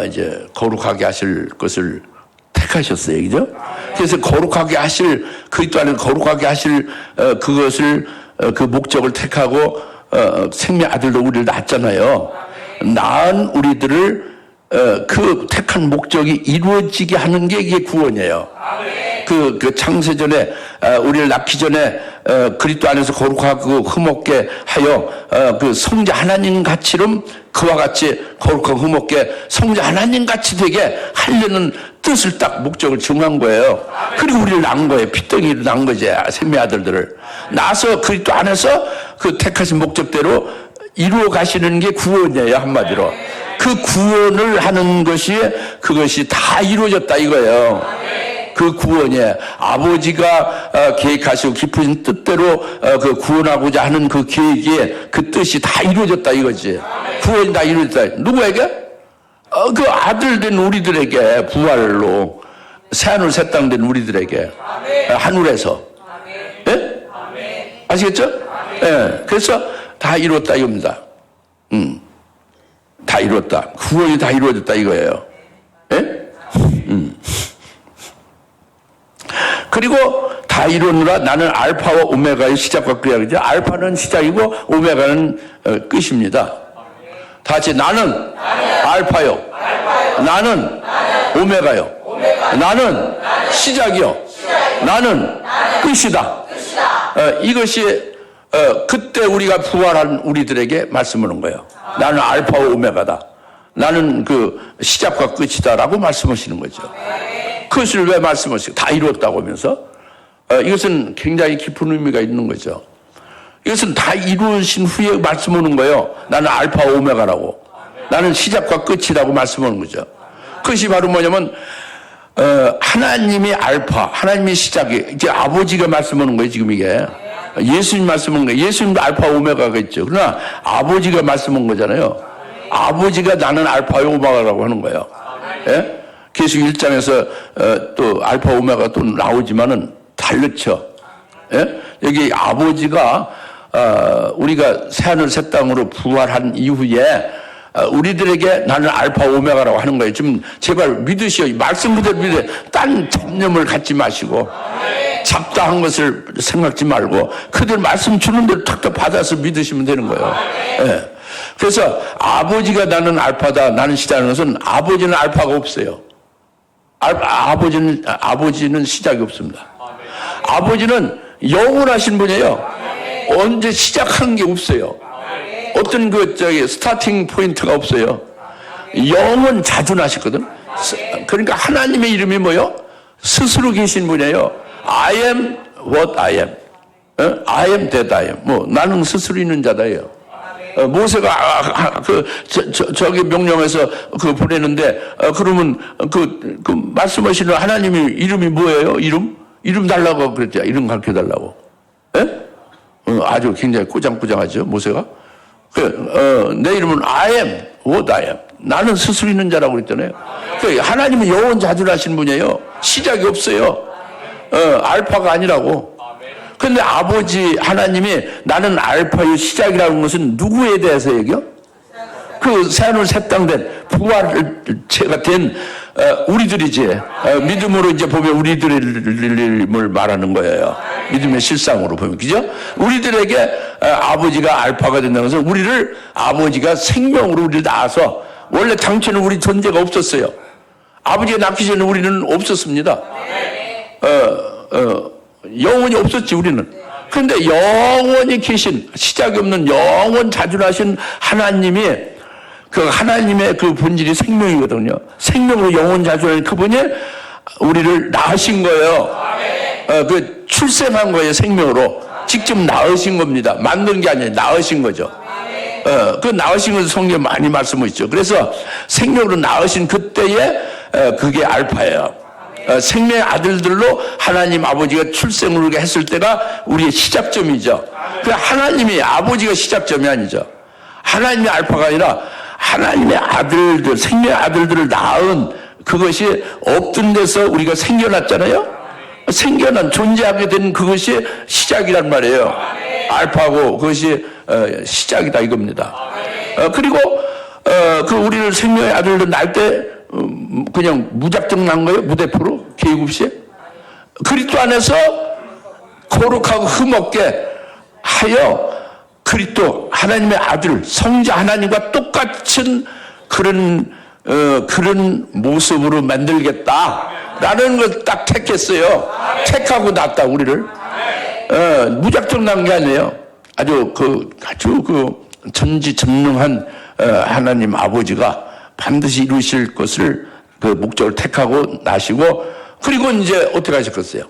이제 거룩하게 하실 것을 택하셨어요. 그죠? 그래서 거룩하게 하실, 그리스도 안에서 거룩하게 하실 그것을 그 목적을 택하고 생명 아들도 우리를 낳았잖아요. 낳은 우리들을 그 택한 목적이 이루어지게 하는 게 이게 구원이에요. 그 창세전에 우리를 낳기 전에 그리스도 안에서 거룩하고 흠없게 하여 그 성자 하나님 같이름 그와 같이 거룩하고 흠없게 성자 하나님 같이 되게 하려는 뜻을 딱 목적을 정한 거예요. 그리고 우리를 낳은 거예요. 피덩이를 낳은 거지. 생명 아들들을 낳아서 그리스도 안에서 그 택하신 목적대로 이루어 가시는 게 구원이에요. 한마디로 그 구원을 하는 것이 그것이 다 이루어졌다 이거예요. 그 구원이 아버지가 계획하시고 깊으신 뜻대로 그 구원하고자 하는 그 계획이 그 뜻이 다 이루어졌다 이거지. 구원이 다 이루어졌다. 누구에게? 그 아들 된 우리들에게 부활로 새하늘 새 땅 된 우리들에게 하늘에서. 예? 아시겠죠? 예. 그래서 다 이루었다 이겁니다. 다 이루었다. 구원이 다 이루어졌다 이거예요. 예? 그리고 다 이루느라 나는 알파와 오메가의 시작과 끝이야. 그죠? 알파는 시작이고 오메가는 끝입니다. 다 같이 나는 알파요. 나는 오메가요. 나는 시작이요. 나는 끝이다. 이것이 그때 우리가 부활한 우리들에게 말씀하는 거예요. 나는 알파와 오메가다. 나는 그 시작과 끝이다라고 말씀하시는 거죠. 그것을 왜 말씀하시고 다 이루었다고 하면서 이것은 굉장히 깊은 의미가 있는 거죠. 이것은 다 이루어진 후에 말씀하는 거예요. 나는 알파와 오메가라고. 나는 시작과 끝이라고 말씀하는 거죠. 그것이 바로 뭐냐면 하나님이 알파, 하나님이 시작이 이제 아버지가 말씀하는 거예요. 지금 이게 예수님 말씀하는 거예요. 예수님도 알파 오메가가 있죠. 그러나 아버지가 말씀한 거잖아요. 아버지가 나는 알파와 오메가라고 하는 거예요. 예? 계시록 1장에서 또 알파 오메가 또 나오지만은 달렸죠. 예? 여기 아버지가 우리가 새하늘 새 땅으로 부활한 이후에 우리들에게 나는 알파 오메가라고 하는 거예요. 좀 제발 믿으시오. 말씀 그대로 믿으세요. 딴 잡념을 갖지 마시고 잡다한 것을 생각지 말고 그들 말씀 주는 대로 탁탁 받아서 믿으시면 되는 거예요. 예. 그래서 아버지가 나는 알파다, 나는 시작하는 것은 아버지는 알파가 없어요. 아버지는 시작이 없습니다. 아버지는 영원하신 분이에요. 언제 시작하는 게 없어요. 어떤 스타팅 포인트가 없어요. 영원 자존하셨거든. 그러니까 하나님의 이름이 뭐요? 스스로 계신 분이에요. I am what I am. I am that I am. 나는 스스로 있는 자다예요. 모세가 저기 명령해서 보내는데 그러면 그 말씀하시는 하나님의 이름이 뭐예요? 이름 달라고 그랬죠. 이름 가르쳐 달라고. 아주 굉장히 꾸장꾸장하죠. 모세가. 내 이름은 I am what I am. 나는 스스로 있는 자라고 그랬잖아요. 하나님은 영원 자존하신 분이에요. 시작이 없어요. 알파가 아니라고. 그런데 아버지 하나님이 나는 알파의 시작이라는 것은 누구에 대해서 얘기요? 그 새하늘 새 땅 된 부활체가 된 우리들이지. 믿음으로 이제 보면 우리들을 말하는 거예요. 믿음의 실상으로 보면, 그죠? 우리들에게 아버지가 알파가 된다는 것은 우리를 아버지가 생명으로 우리를 낳아서 원래 당초는 우리 존재가 없었어요. 아버지가 낳기 전에 우리는 없었습니다. 영원히 없었지 우리는. 그런데 영원히 계신 시작이 없는 영원 자존하신 하나님이 그 하나님의 그 본질이 생명이거든요. 생명으로 영원 자존하신 그분이 우리를 낳으신 거예요. 그 출생한 거예요. 생명으로 직접 낳으신 겁니다. 만든 게 아니에요. 낳으신 거죠. 그 낳으신 것을 성경에 많이 말씀하시죠. 그래서 생명으로 낳으신 그때에 그게 알파예요. 생명의 아들들로 하나님 아버지가 출생을 했을 때가 우리의 시작점이죠. 그 하나님이 아버지가 시작점이 아니죠. 하나님의 알파가 아니라 하나님의 아들들, 생명의 아들들을 낳은 그것이 없던 데서 우리가 생겨났잖아요. 생겨난 존재하게 된 그것이 시작이란 말이에요. 알파고 그것이 시작이다 이겁니다. 그리고 그 우리를 생명의 아들들 낳을 때 그냥 무작정 난 거예요? 무대포로? 계획 없이? 그리스도 안에서 거룩하고 흠없게 하여 그리스도 하나님의 아들 성자 하나님과 똑같은 그런 모습으로 만들겠다라는 걸 딱 택했어요. 택하고 낳았다 우리를. 무작정 난 게 아니에요. 아주 전지전능한 하나님 아버지가 반드시 이루실 것을 그 목적을 택하고 나시고 그리고 이제 어떻게 하셨겠어요?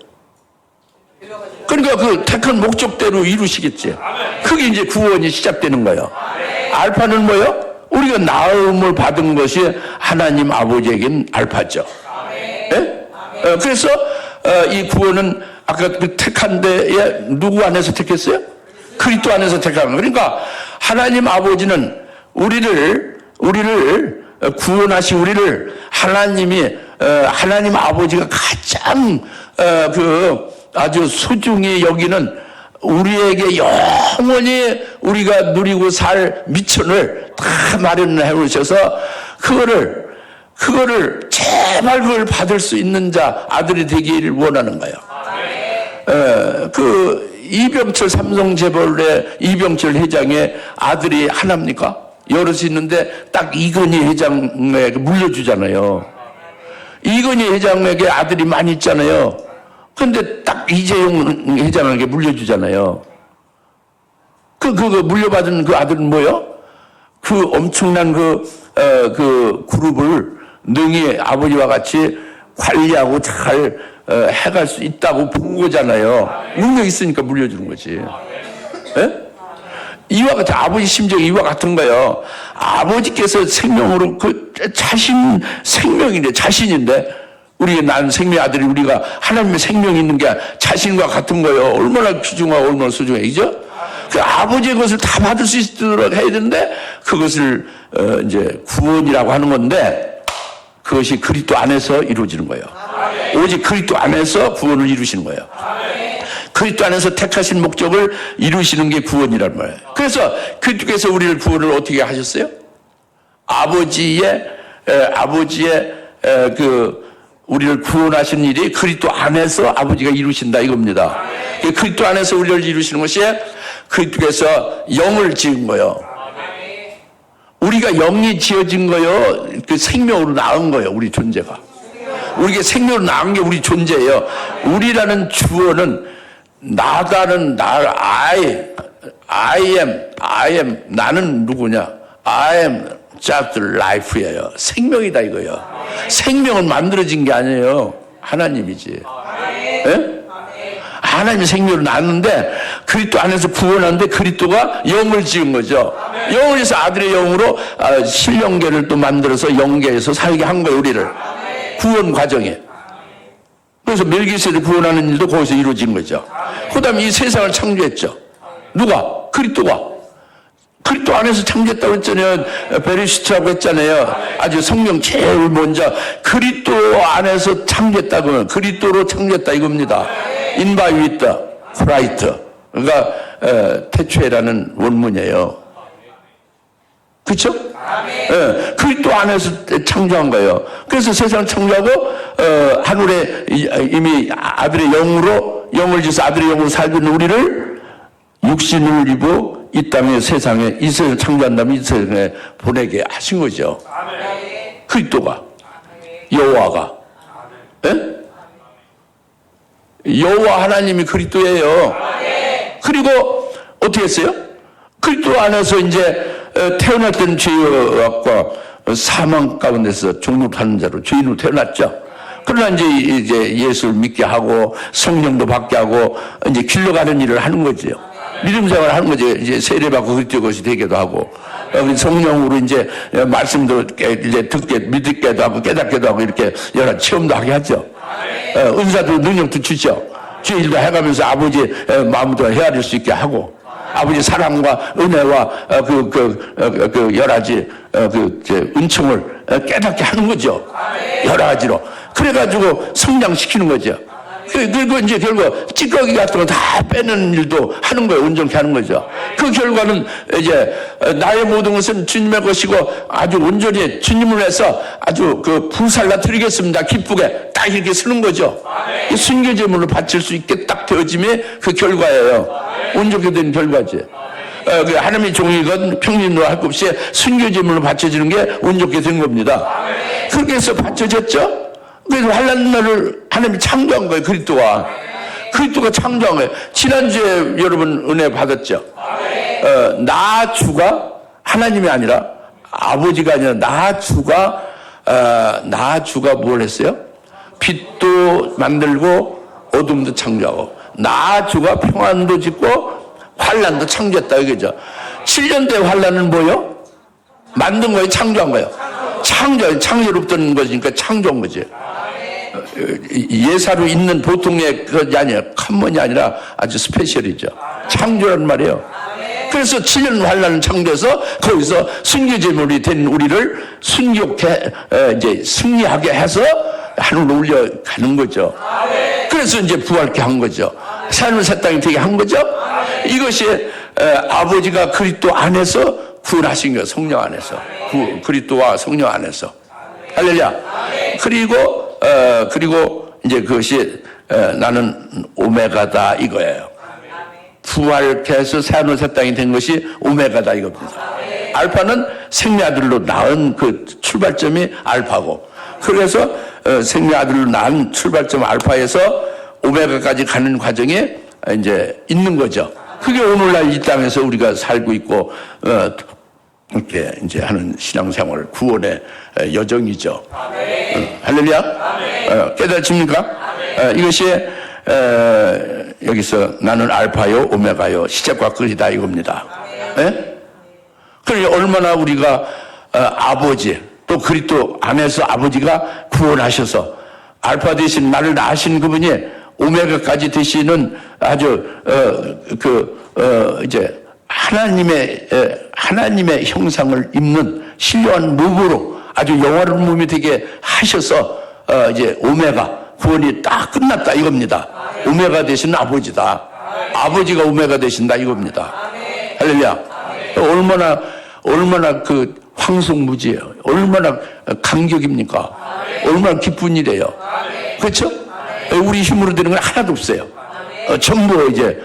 그러니까 그 택한 목적대로 이루시겠지. 그게 이제 구원이 시작되는 거예요. 알파는 뭐예요? 우리가 나음을 받은 것이 하나님 아버지에겐 알파죠. 예? 그래서 이 구원은 아까 그 택한 데에 누구 안에서 택했어요? 그리스도 안에서 택한 거예요. 그러니까 하나님 아버지는 우리를 구원하신 우리를 하나님 아버지가 가장 아주 소중히 여기는 우리에게 영원히 우리가 누리고 살 미천을 다 마련해 놓으셔서 그거를 제발 그걸 받을 수 있는 자 아들이 되기를 원하는 거예요. 그 이병철 삼성재벌의 이병철 회장의 아들이 하나입니까? 여럿이 있는데 딱 이건희 회장에게 물려주잖아요. 이건희 회장에게 아들이 많이 있잖아요. 그런데 딱 이재용 회장에게 물려주잖아요. 물려받은 그 아들은 뭐요? 그 엄청난 그 그룹을 능히 아버지와 같이 관리하고 잘 해갈 수 있다고 본 거잖아요. 능력 있으니까 물려주는 거지. 예? 이와 같은 아버지 심정이 이와 같은 거예요. 아버지께서 생명으로 생명인데 자신인데 우리가 난 생명의 아들이 우리가 하나님의 생명이 있는 게 자신과 같은 거예요. 얼마나 귀중하고 얼마나 소중해, 그죠? 그 아버지의 것을 다 받을 수 있도록 해야 되는데 그것을 이제 구원이라고 하는 건데 그것이 그리스도 안에서 이루어지는 거예요. 오직 그리스도 안에서 구원을 이루시는 거예요. 그리스도 안에서 택하신 목적을 이루시는 게 구원이란 말이에요. 그래서 그리스도께서 우리를 구원을 어떻게 하셨어요? 아버지의 우리를 구원하신 일이 그리스도 안에서 아버지가 이루신다 이겁니다. 그리스도 안에서 우리를 이루시는 것이 그리스도께서 영을 지은 거예요. 우리가 영이 지어진 거예요. 그 생명으로 낳은 거예요. 우리 존재가. 우리가 생명으로 낳은 게 우리 존재예요. 우리라는 주어는 나다는 I am 나는 누구냐? I am just life예요. 생명이다 이거예요. 생명은 만들어진 게 아니에요. 하나님이지. 예? 하나님이 생명을 낳았는데 그리스도 안에서 구원하는데 그리스도가 영을 지은 거죠. 영을 해서 아들의 영으로 신령계를 또 만들어서 영계에서 살게 한 거예요. 우리를. 구원 과정에. 그래서 멜기세를 구원하는 일도 거기서 이루어진 거죠. 그 다음에 이 세상을 창조했죠. 누가? 그리스도가. 그리스도 안에서 창조했다고 했잖아요. 베리시트라고 했잖아요. 아주 성경 제일 먼저 그리스도 안에서 창조했다고, 그리스도로 창조했다 이겁니다. In by with Christ. 그러니까 태초에라는 원문이에요. 그렇죠? 예, 그리스도 안에서 창조한 거예요. 그래서 세상을 창조하고 하늘에 이미 아들의 영을 지어서 아들의 영으로 살고 있는 우리를 육신을 입어 이 땅의 세상에 이 세상을 창조한 다음에 이 세상에 보내게 하신 거죠. 그리스도가 여호와가 여호와 하나님이 그리스도예요. 그리고 어떻게 했어요? 그리스도 안에서 이제 태어날 때는 죄악과 사망 가운데서 종노하는 자로 죄인으로 태어났죠. 그러나 이제 예수를 믿게 하고 성령도 받게 하고 이제 길러 가는 일을 하는 거죠. 믿음 생활을 하는 거죠. 이제 세례받고 그리스도 것이 되기도 하고 성령으로 이제 말씀도 이제 믿게도 하고 깨닫게도 하고 이렇게 여러 체험도 하게 하죠. 은사도 능력도 주죠. 주의 일도 해가면서 아버지의 마음도 헤아릴 수 있게 하고 아버지 사랑과 은혜와 여러 가지 은총을 깨닫게 하는 거죠. 여러 가지로. 그래가지고 성장시키는 거죠. 그리고 이제 결국 찌꺼기 같은 거 다 빼는 일도 하는 거예요. 온전케 하는 거죠. 그 결과는 이제 나의 모든 것은 주님의 것이고 아주 온전히 주님을 위해서 아주 부살라 드리겠습니다. 기쁘게 딱 이렇게 쓰는 거죠. 순교제물로 바칠 수 있게 딱 되어짐이 그 결과예요. 온전케 된 결과지. 하나님의 종이건 평민으로 할 것 없이 순교제물로 바쳐지는 게 온전케 된 겁니다. 그렇게 해서 바쳐졌죠. 그래서 환난 날을 하나님이 창조한 거예요. 그리스도가 창조한 거예요. 지난주에 여러분 은혜 받았죠. 나 주가 하나님이 아니라 아버지가 아니라 나 주가 뭘 했어요? 빛도 만들고 어둠도 창조하고 나 주가 평안도 짓고 환난도 창조했다 이거죠. 7년 대 환난은 뭐예요? 만든 거예요? 창조한 거예요? 창조롭던 거니까 창조한 거지. 예사로 있는 보통의 그것이 아니에요. 커먼이 아니라 아주 스페셜이죠. 창조란 말이에요. 그래서 7년 환난을 창조해서 거기서 순교제물이 된 우리를 순교케 이제 승리하게 해서 하늘로 올려가는 거죠. 그래서 이제 부활케 한 거죠. 새하늘 새 땅이 되게 한 거죠. 이것이 아버지가 그리스도 안에서 구원하신 거예요. 성령 안에서. 그리스도와 성령 안에서. 할렐루야. 그리고 이제 그것이 나는 오메가다 이거예요. 부활해서 새하늘 새 땅이 된 것이 오메가다 이겁니다. 알파는 생명아들로 낳은 그 출발점이 알파고, 그래서 생명아들로 낳은 출발점 알파에서 오메가까지 가는 과정에 이제 있는 거죠. 그게 오늘날 이 땅에서 우리가 살고 있고 이렇게 이제 하는 신앙생활 구원의 여정이죠. 할렐루야. 깨달으십니까? 이것이 여기서 나는 알파요 오메가요 시작과 끝이다 이겁니다. 그러니 얼마나 우리가 아버지 또 그리스도 안에서 아버지가 구원하셔서 알파 대신 나를 낳으신 그분이 오메가까지 되시는 아주 이제 하나님의 형상을 입는 신령한 몸으로 아주 영화로운 몸이 되게 하셔서 이제 오메가 구원이 딱 끝났다 이겁니다. 오메가 되신 아버지다. 아버지가 오메가 되신다 이겁니다. 할렐루야. 얼마나 그 황송무지예요. 얼마나 감격입니까? 얼마나 기쁜 일이에요. 그렇죠? 우리 힘으로 되는 건 하나도 없어요. 전부 이제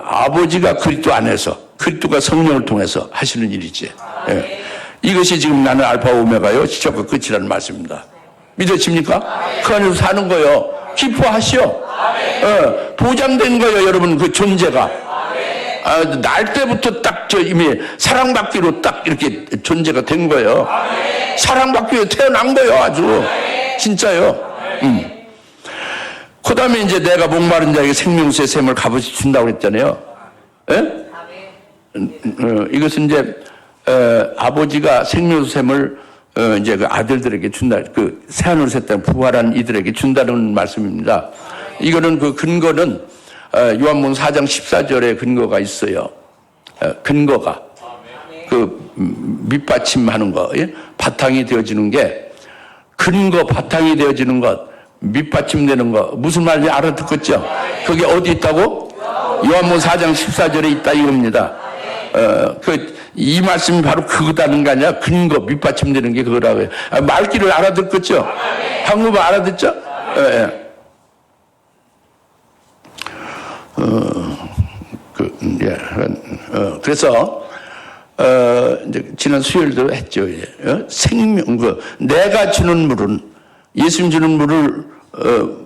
아버지가 그리스도 안에서 그리스도가 성령을 통해서 하시는 일이지. 이것이 지금 나는 알파 오메가요 시작과 끝이라는 말씀입니다. 믿으십니까? 그 안에서 사는 거요. 기뻐하시오. 보장된 거예요, 여러분. 그 존재가. 날 때부터 딱 이미 사랑받기로 딱 이렇게 존재가 된 거예요. 사랑받기로 태어난 거예요, 아주. 진짜요. 그 다음에 이제 내가 목마른 자에게 생명수의 샘을 값없이 준다고 그랬잖아요. 이것은 이제 아버지가 생명수 샘을 이제 그 아들들에게 준다, 그 새하늘 새 땅 부활한 이들에게 준다는 말씀입니다. 이거는 그 근거는 요한복음 4장 14절에 근거가 있어요. 근거가 그 밑받침하는 거, 바탕이 되어지는 게 근거, 바탕이 되어지는 것, 밑받침되는 거 무슨 말인지 알아듣겠죠? 그게 어디 있다고? 요한복음 4장 14절에 있다 이겁니다. 이 말씀이 바로 그거다는 거 아니야? 근거, 밑받침되는 게 그거라고 해요. 말귀를 알아듣겠죠? 한국어 알아듣죠? 그래서 이제 지난 수요일도 했죠. 생명, 내가 주는 물은, 예수님 주는 물을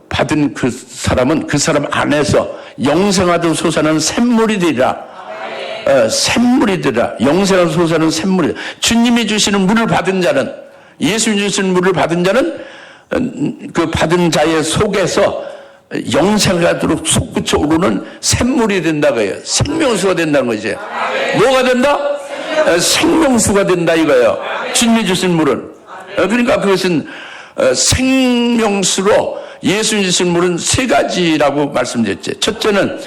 받은 그 사람은 그 사람 안에서 영생하던 솟아나는 샘물이 되리라. 샘물이 되리라. 영생하던 솟아나는 샘물이. 주님이 주시는 물을 받은 자는, 예수님 주시는 물을 받은 자는 그 받은 자의 속에서 영생하도록 솟구쳐 오르는 샘물이 된다고 해요. 생명수가 된다는 거지. 뭐가 된다? 생명수가 된다 이거예요. 주님이 주신 물은. 그러니까 그것은 생명수로 예수님 주신 물은 세 가지라고 말씀드렸죠. 첫째는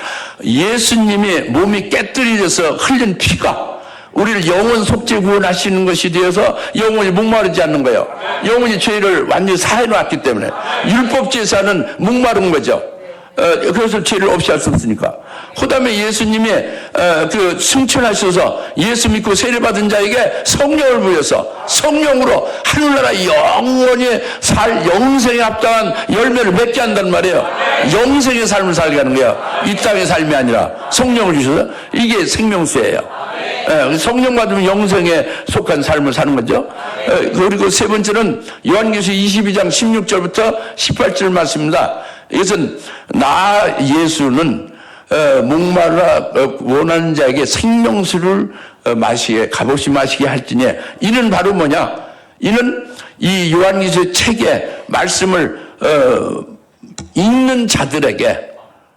예수님이 몸이 깨뜨려져서 흘린 피가 우리를 영원 속죄 구원하시는 것이 되어서 영원히 목마르지 않는 거예요. 영원히 죄를 완전히 사해놨기 때문에. 율법제사는 목마른 거죠. 그래서 죄를 없이 할 수 없으니까. 그 다음에 예수님이 그 승천하셔서 예수 믿고 세례받은 자에게 성령을 부여서 성령으로 하늘나라 영원히 살 영생에 합당한 열매를 맺게 한단 말이에요. 영생의 삶을 살게 하는 거예요. 이 땅의 삶이 아니라 성령을 주셔서 이게 생명수예요. 성령 받으면 영생에 속한 삶을 사는 거죠. 그리고 세 번째는 요한계시록 22장 16절부터 18절 말씀입니다. 이것은 나 예수는 목마르라 원하는 자에게 생명수를 마시게 값없이 마시게 할지니 이는 바로 뭐냐? 이는 이 요한계시록 책의 말씀을 읽는 자들에게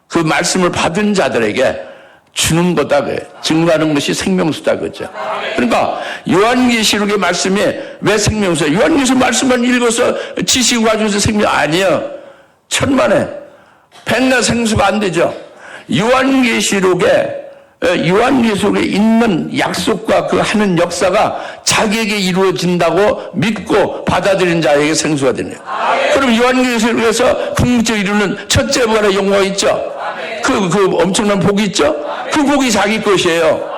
그 말씀을 받은 자들에게 주는 거다 그래. 증거하는 것이 생명수다 그죠. 그러니까 요한계시록의 말씀이 왜 생명수야? 요한계시록 말씀만 읽어서 지식 가지고서 생명 아니에요. 천만에 백날 생수가 안 되죠. 요한계시록에 있는 약속과 그 하는 역사가 자기에게 이루어진다고 믿고 받아들인 자에게 생수가 되네요. 그럼 요한계시록에서 궁극적으로 이루는 첫째 부활의 영광이 있죠. 그 엄청난 복이 있죠. 그 복이 자기 것이에요.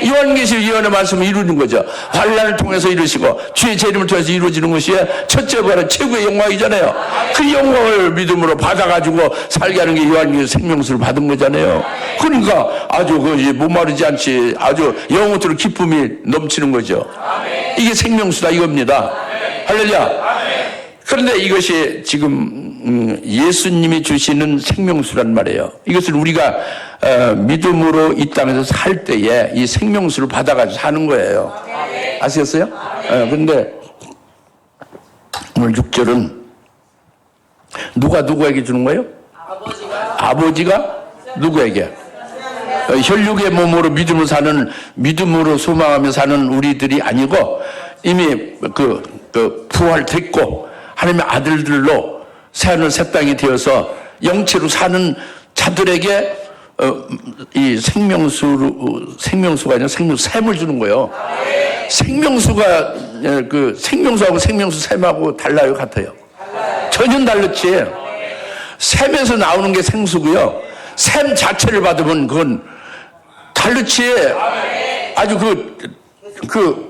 요한계시록 예언의 말씀을 이루는 거죠. 환난을 통해서 이루시고 주의 재림을 통해서 이루어지는 것이 첫째 부활은 최고의 영광이잖아요. 그 영광을 믿음으로 받아가지고 살게 하는 게 요한계시록 생명수를 받은 거잖아요. 그러니까 아주 목마르지 않지 아주 영혼으로 기쁨이 넘치는 거죠. 이게 생명수다 이겁니다. 할렐루야. 그런데 이것이 지금 예수님이 주시는 생명수란 말이에요. 이것을 우리가 믿음으로 이 땅에서 살 때에 이 생명수를 받아가지고 사는 거예요. 아시겠어요? 그런데 오늘 6절은 누가 누구에게 주는 거예요? 아버지가 누구에게? 혈육의 몸으로 믿음으로 사는, 믿음으로 소망하며 사는 우리들이 아니고 이미 부활됐고 하나님의 아들들로 새하늘 새 땅이 되어서 영체로 사는 자들에게 이 생명수가 아니라 생명샘을 주는 거예요. 생명수가 생명수하고 생명수샘하고 달라요, 같아요? 전혀 다르지. 샘에서 나오는 게 생수고요. 샘 자체를 받으면 그건 다르지. 아주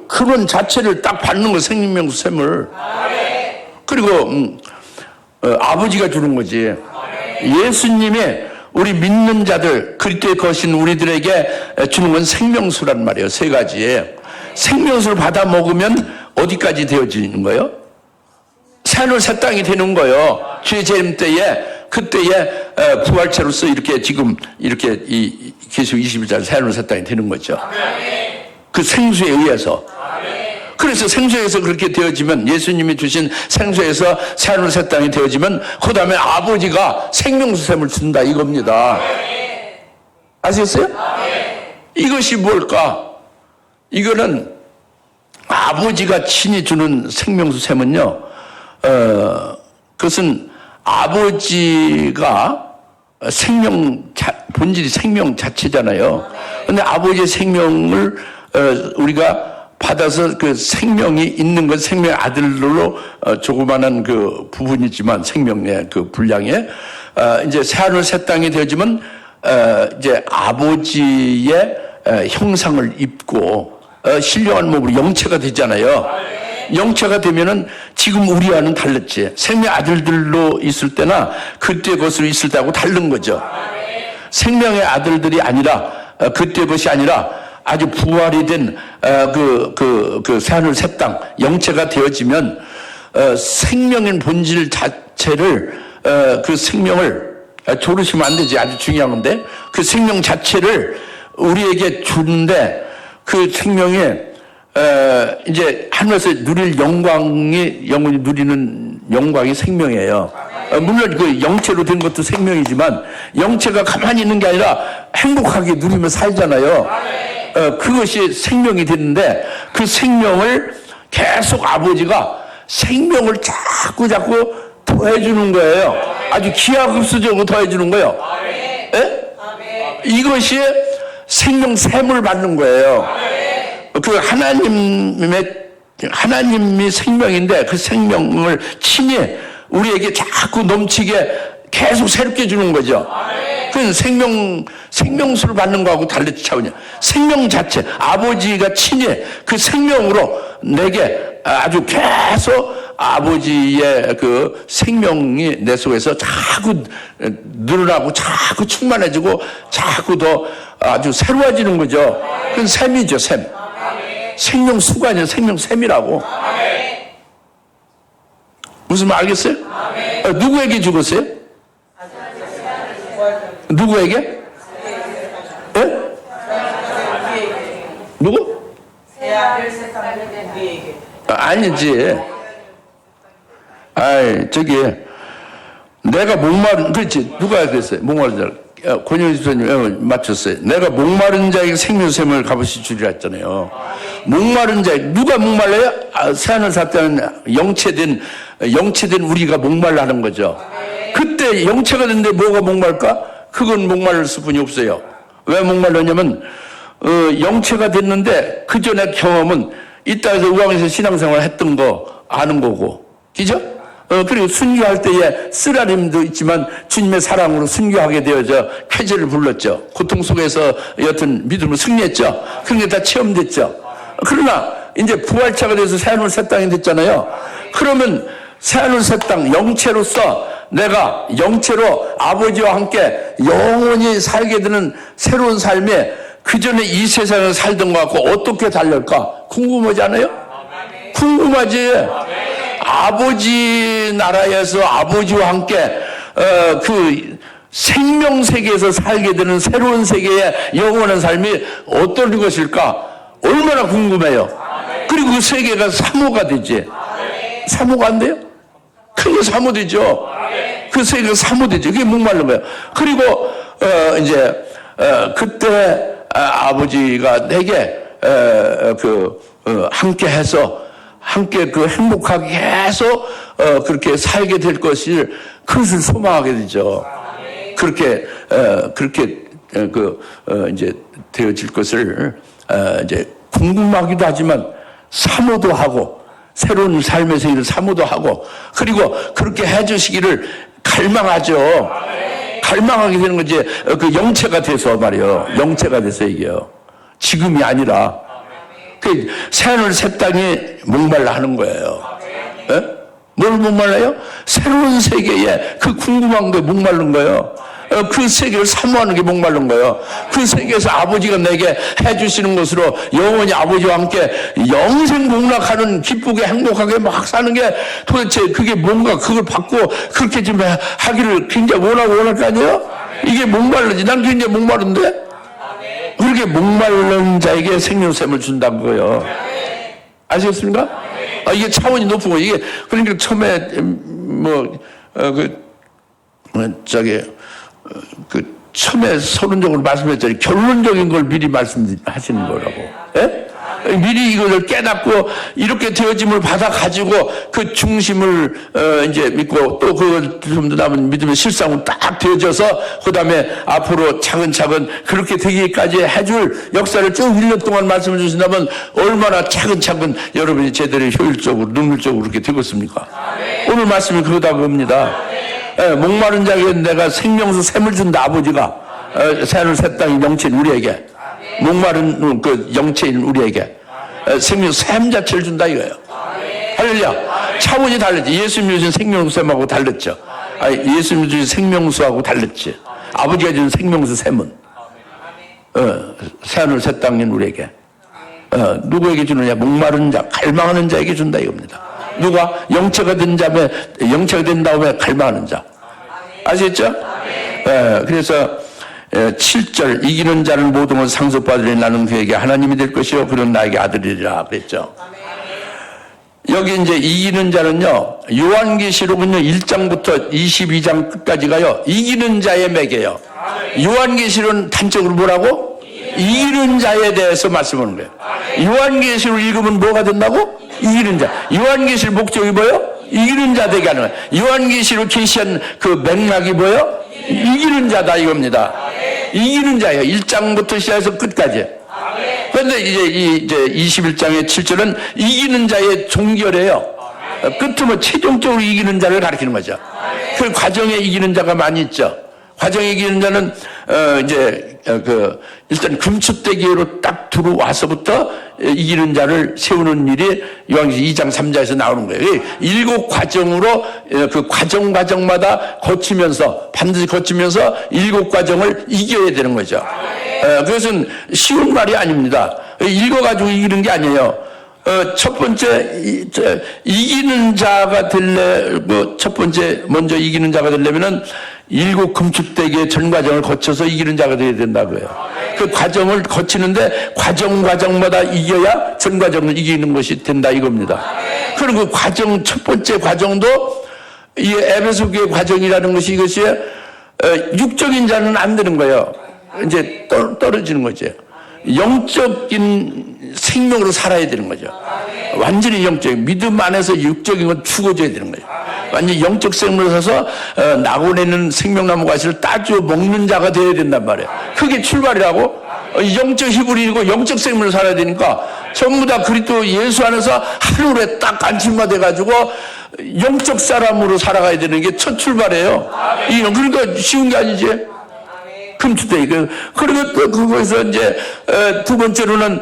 그런 자체를 딱 받는 거, 생명샘을. 그리고 아버지가 주는 거지. 예수님이 우리 믿는 자들, 그리스도의 것인 우리들에게 주는 건 생명수란 말이에요. 세 가지. 생명수를 받아 먹으면 어디까지 되어지는 거예요? 새하늘 새 땅이 되는 거예요. 주의 재림 때에, 그때에 부활체로서 이렇게 지금 이렇게 계속 21절 새하늘 새 땅이 되는 거죠. 그 생수에 의해서. 그래서 생수에서 그렇게 되어지면, 예수님이 주신 생수에서 새하늘 새 땅이 되어지면 그 다음에 아버지가 생명수샘을 준다 이겁니다. 아시겠어요? 이것이 뭘까? 이거는 아버지가 친히 주는 생명수샘은요, 그것은 아버지가 본질이 생명 자체잖아요. 근데 아버지의 생명을 우리가 받아서 그 생명이 있는 건 생명의 아들로 조그마한 그 부분이지만 생명의 그 분량에 이제 새하늘 새 땅이 되어지면 이제 아버지의 형상을 입고 신령한 몸으로 영체가 되잖아요. 영체가 되면은 지금 우리와는 달랐지. 생명의 아들들로 있을 때나 그때 것으로 있을 때하고 다른 거죠. 생명의 아들들이 아니라 그때 것이 아니라 아주 부활이 된 그 새하늘 새 땅 영체가 되어지면 생명인 본질 자체를 그 생명을 조르시면 안 되지. 아주 중요한 건데 그 생명 자체를 우리에게 주는데 그 생명이 이제 하늘에서 누릴 영광이 영원히 누리는 영광이 생명이에요. 물론 그 영체로 된 것도 생명이지만 영체가 가만히 있는 게 아니라 행복하게 누리며 살잖아요. 그것이 생명이 됐는데 그 생명을 계속 아버지가 생명을 자꾸 더해주는 거예요. 아주 기하급수적으로 더해주는 거예요. 이것이 생명샘을 받는 거예요. 그 하나님이 생명인데 그 생명을 친히 우리에게 자꾸 넘치게 계속 새롭게 주는 거죠. 그 생명수를 받는 거하고 다른 차원이야. 생명 자체, 아버지가 친히 그 생명으로 내게 아주 계속 아버지의 그 생명이 내 속에서 자꾸 늘어나고 자꾸 충만해지고 자꾸 더 아주 새로워지는 거죠. 그건 샘이죠, 샘. 생명수가 아니라 생명샘이라고. 무슨 말 알겠어요? 누구에게 죽었어요? 누구에게? 예? 누구? 아니지. 저기 내가 목마른, 그렇지. 누가 그랬어요? 목마른 자. 권영희 집사님 맞췄어요. 내가 목마른 자에게 생명샘을 값없이 주리라 했잖아요. 목마른 자, 누가 목말라요? 새하늘 새 땅은 영체된 우리가 목말라는 거죠. 그때 영체가 됐는데 뭐가 목말까? 그건 목마를 수뿐이 없어요. 왜 목말랐냐면 영체가 됐는데 그 전에 경험은 이 땅에서 우왕에서 신앙생활 했던 거 아는 거고, 그죠? 그리고 순교할 때에 쓰라림도 있지만 주님의 사랑으로 순교하게 되어져 쾌제를 불렀죠. 고통 속에서 여튼 믿음을 승리했죠. 그런 게 다 체험됐죠. 그러나 이제 부활체가 돼서 새하늘 새 땅이 됐잖아요. 그러면 새하늘 새 땅 영체로서 내가 영체로 아버지와 함께 영원히 살게 되는 새로운 삶에 그 전에 이 세상을 살던 것 같고 어떻게 달랄까 궁금하지 않아요? 궁금하지. 아버지 나라에서 아버지와 함께 그 생명 세계에서 살게 되는 새로운 세계의 영원한 삶이 어떤 것일까 얼마나 궁금해요. 그리고 그 세계가 사모가 되지. 사모가 안 돼요? 그게 사모되죠. 그 세계가 사모되죠. 그게 목마른 거예요. 그리고 이제 그때 아버지가 내게 함께 해서 함께 그 행복하게 해서 그렇게 살게 될 것을 그것을 소망하게 되죠. 그렇게 이제 되어질 것을 이제 궁금하기도 하지만 사모도 하고 새로운 삶의 세계를 사모도 하고 그리고 그렇게 해주시기를 갈망하죠. 갈망하게 되는 거지. 그 영체가 돼서 말이요. 영체가 돼서 이게요. 지금이 아니라 그 새하늘 새 땅이 목말라 하는 거예요. 예? 뭘 목말라요? 새로운 세계에 그 궁금한 거에 목마른 거예요. 그 세계를 사모하는 게 목마른 거예요. 그 세계에서 아버지가 내게 해주시는 것으로 영원히 아버지와 함께 영생 공락하는 기쁘게 행복하게 막 사는 게 도대체 그게 뭔가 그걸 받고 그렇게 좀 하기를 굉장히 원할 거 아니에요? 이게 목말르지. 난 굉장히 목마른데? 그렇게 목마른 자에게 생명샘을 준다는 거예요. 아시겠습니까? 이게 차원이 높은 거예요. 이게 그러니까 처음에 처음에 서론적으로 말씀했잖아요. 결론적인 걸 미리 말씀하시는 거라고. 예? 미리 이걸 깨닫고 이렇게 되어짐을 받아가지고 그 중심을 이제 믿고 또 그걸 좀 더 남은 믿음의 실상으로 딱 되어져서 그 다음에 앞으로 차근차근 그렇게 되기까지 해줄 역사를 쭉 1년 동안 말씀을 주신다면 얼마나 차근차근 여러분이 제대로 효율적으로 능률적으로 그렇게 되겠습니까? 오늘 말씀이 그거다 그겁니다. 목마른 자에게 내가 생명수 샘을 준다. 아버지가 새하늘 새 땅이 영체인 우리에게 목마른 그 영체인 우리에게 생명 샘 자체를 준다 이거예요. 할렐루야. 차원이 다르지. 예수님이 주신 생명수 샘하고 달랐죠. 예수님이 주신 생명수하고 달랐지. 아버지가 주신 생명수 샘은 새하늘 새 땅인 우리에게 누구에게 주느냐? 목마른 자, 갈망하는 자에게 준다 이겁니다. 누가? 영체가 된 다음에 갈망하는 자. 아시겠죠? 그래서 7절 이기는 자는 모든 걸 상속받으리. 나는 그에게 하나님이 될 것이요 그는 나에게 아들이리라 그랬죠. 여기 이제 이기는 자는요, 요한계시록은요 1장부터 22장 끝까지가요 이기는 자의 매개요. 요한계시록은 단적으로 뭐라고? 이기는 자에 대해서 말씀하는 거예요. 요한계시록을 읽으면 뭐가 된다고? 이기는 자. 요한계시록 목적이 뭐예요? 이기는 자 되게 하는 거예요. 요한계시록 계시한 그 맥락이 뭐예요? 이기는 자다 이겁니다. 이기는 자예요. 1장부터 시작해서 끝까지. 그런데 이제 21장의 7절은 이기는 자의 종결이에요. 끝으로 최종적으로 이기는 자를 가리키는 거죠. 그 과정에 이기는 자가 많이 있죠. 과정에 이기는 자는 일단 금추대기로 딱 들어와서부터 이기는 자를 세우는 일이 요한계시록 2장 3장에서 나오는 거예요. 7 과정으로 그 과정마다 거치면서 반드시 거치면서 7 과정을 이겨야 되는 거죠. 그것은 쉬운 말이 아닙니다. 읽어가지고 이기는 게 아니에요. 첫 번째 이기는 자가 첫 번째 먼저 이기는 자가 되려면은 7 금축대기의 전 과정을 거쳐서 이기는 자가 되어야 된다고요. 그 과정을 거치는데 과정마다 이겨야 전 과정을 이기는 것이 된다 이겁니다. 그리고 그 과정 첫 번째 과정도 이 에베소 교회 과정이라는 것이 이것이 육적인 자는 안 되는 거예요. 이제 떨어지는 거죠. 영적인 생명으로 살아야 되는 거죠. 완전히 영적인 믿음 안에서 육적인 건 죽어져야 되는 거죠. 완전히 영적 생명으로 서서 나고내는 생명나무 가시를 따져 먹는 자가 되어야 된단 말이에요. 그게 출발이라고. 영적 히브리이고 영적 생명으로 살아야 되니까 전부 다 그리스도 예수 안에서 하루에 딱 안침받아가지고 영적 사람으로 살아가야 되는 게 첫 출발이에요. 그러니까 쉬운 게 아니지. 금투데이. 그리고 또 그거에서 이제 두 번째로는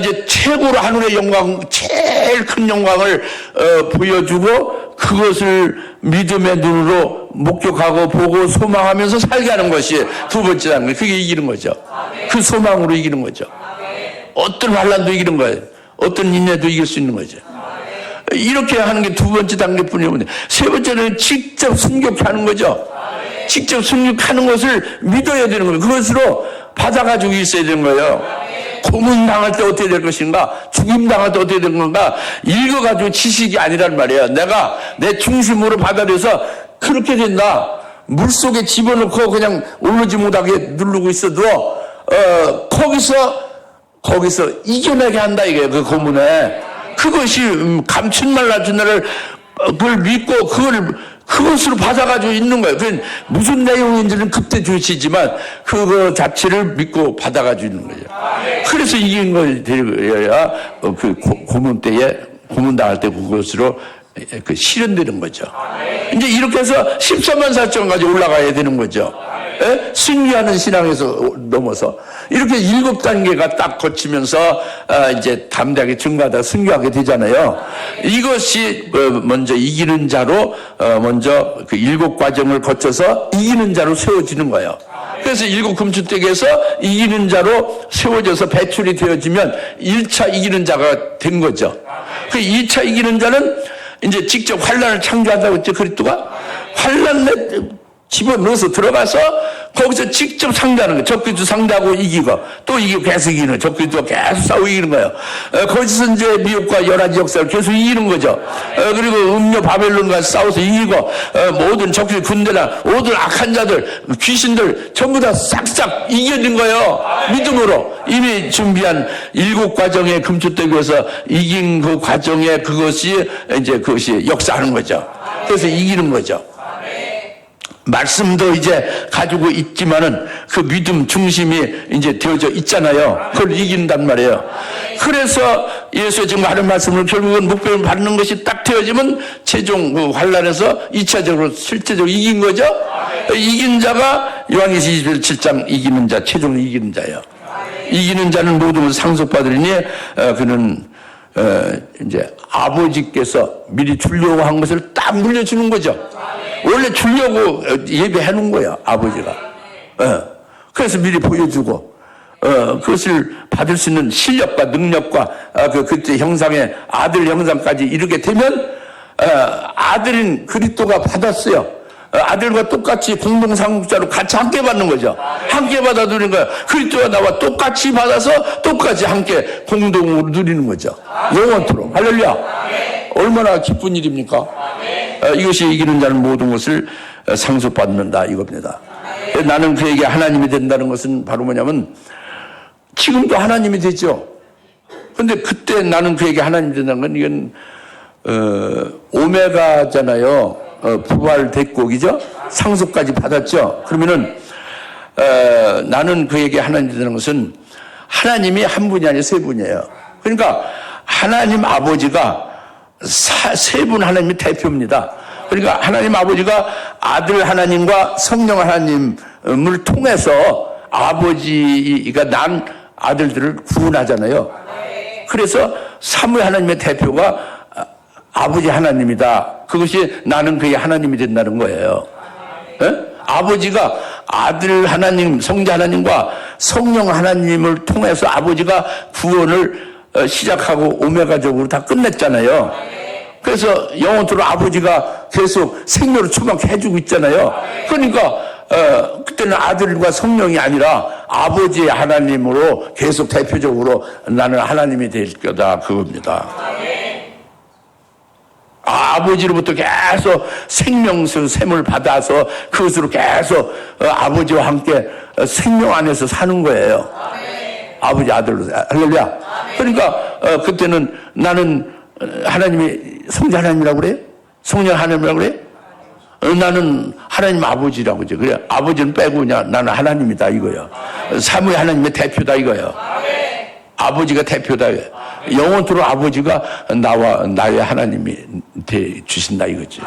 이제 최고로 하늘의 영광, 제일 큰 영광을 보여주고 그것을 믿음의 눈으로 목격하고 보고 소망하면서 살게 하는 것이 두 번째라는 거예요. 그게 이기는 거죠. 그 소망으로 이기는 거죠. 어떤 환난도 이기는 거예요. 어떤 인내도 이길 수 있는 거죠. 이렇게 하는 게 두 번째 단계뿐이에요. 세 번째는 직접 순교하는 거죠. 직접 순교하는 것을 믿어야 되는 거예요. 그것으로 받아가지고 있어야 되는 거예요. 고문당할 때 어떻게 될 것인가, 죽임당할 때 어떻게 될 건가, 읽어가지고 지식이 아니란 말이에요. 내가 내 중심으로 받아들여서 그렇게 된다. 물속에 집어넣고 그냥 오르지 못하게 누르고 있어도 거기서 이겨내게 한다 이게 그 고문에. 그것이 감춘말 낮춘날을 그걸 믿고 그것으로 받아가지고 있는 거예요. 그 무슨 내용인지는 그때 주시지만 그거 자체를 믿고 받아가지고 있는 거예요. 그래서 이긴 걸 되어야 그 고문 때에 고문당할 때 그것으로 그 실현되는 거죠. 이제 이렇게 해서 14만 4천까지 올라가야 되는 거죠. 승리하는 신앙에서 넘어서 이렇게 7단계가 딱 거치면서 이제 담대하게 증거하다 승리하게 되잖아요. 이것이 먼저 이기는 자로 먼저 그 7과정을 거쳐서 이기는 자로 세워지는 거예요. 그래서 7금주택에서 이기는 자로 세워져서 배출이 되어지면 1차 이기는 자가 된 거죠. 그 2차 이기는 자는 이제 직접 환란을 창조한다고 했죠. 그리스도가 환란에 집어넣어서 들어가서 거기서 직접 상대하는 거예요. 적그리스도 상대하고 이기고 또 이기고 계속 이기는 거예요. 적그리스도가 계속 싸우고 이기는 거예요. 거기서 이제 미혹과 열한 역사를 계속 이기는 거죠. 그리고 음료 바벨론과 싸워서 이기고 모든 적그리스도 군대나 모든 악한 자들 귀신들 전부 다 싹싹 이겨진 거예요. 믿음으로 이미 준비한 7과정의 금주대교에서 이긴 그 과정에 그것이 역사하는 거죠. 그래서 이기는 거죠. 말씀도 이제 가지고 있지만은 그 믿음 중심이 이제 되어져 있잖아요. 그걸 이긴단 말이에요. 그래서 예수 지금 하는 말씀을 결국은 목표를 받는 것이 딱 되어지면 최종 그 환란에서 2차적으로 실제적으로 이긴 거죠. 이긴 자가 요한계시록 7장 이기는 자, 최종 이기는 자예요. 이기는 자는 모든 것을 상속받으리니 그는 이제 아버지께서 미리 주려고 한 것을 딱 물려주는 거죠. 원래 주려고 예배해 놓은 거야, 아버지가. 그래서 미리 보여주고, 그것을 받을 수 있는 실력과 능력과, 그때 형상의 아들 형상까지 이르게 되면, 아들인 그리스도가 받았어요. 아들과 똑같이 공동상속자로 같이 함께 받는 거죠. 함께 받아 누리는 거예요. 그리스도와 나와 똑같이 받아서 똑같이 함께 공동으로 누리는 거죠. 영원토록. 할렐루야. 얼마나 기쁜 일입니까? 이것이 이기는 자는 모든 것을 상속받는다 이겁니다. 나는 그에게 하나님이 된다는 것은 바로 뭐냐면 지금도 하나님이 되죠. 그런데 그때 나는 그에게 하나님이 된다는 건 이건 오메가잖아요. 부활됐고 그죠? 상속까지 받았죠. 그러면은 나는 그에게 하나님이 된다는 것은 하나님이 한 분이 아니라 세 분이에요. 그러니까 하나님 아버지가 세 분 하나님이 대표입니다. 그러니까 하나님 아버지가 아들 하나님과 성령 하나님을 통해서 아버지가 난 아들들을 구원하잖아요. 그래서 삼위 하나님의 대표가 아버지 하나님이다. 그것이 나는 그의 하나님이 된다는 거예요. 아버지가 아들 하나님, 성자 하나님과 성령 하나님을 통해서 아버지가 구원을 시작하고 오메가적으로 다 끝냈잖아요. 그래서 영원토록 아버지가 계속 생명을 초막해 해주고 있잖아요. 그러니까 그때는 아들과 성령이 아니라 아버지의 하나님으로 계속 대표적으로 나는 하나님이 될 거다 그겁니다. 아버지로부터 계속 생명수 샘을 받아서 그것으로 계속 아버지와 함께 생명 안에서 사는 거예요. 아버지 아들로. 할렐루야. 그러니까 그때는 나는 하나님이 성자 하나님이라고 그래요? 성령 하나님이라고 그래요? 나는 하나님 아버지라고 그러죠. 그래 아버지는 빼고 그냥 나는 하나님이다 이거예요. 삼위 하나님의 대표다 이거예요. 아버지가 대표다. 영원토록 아버지가 나의 하나님이 돼 주신다 이거지.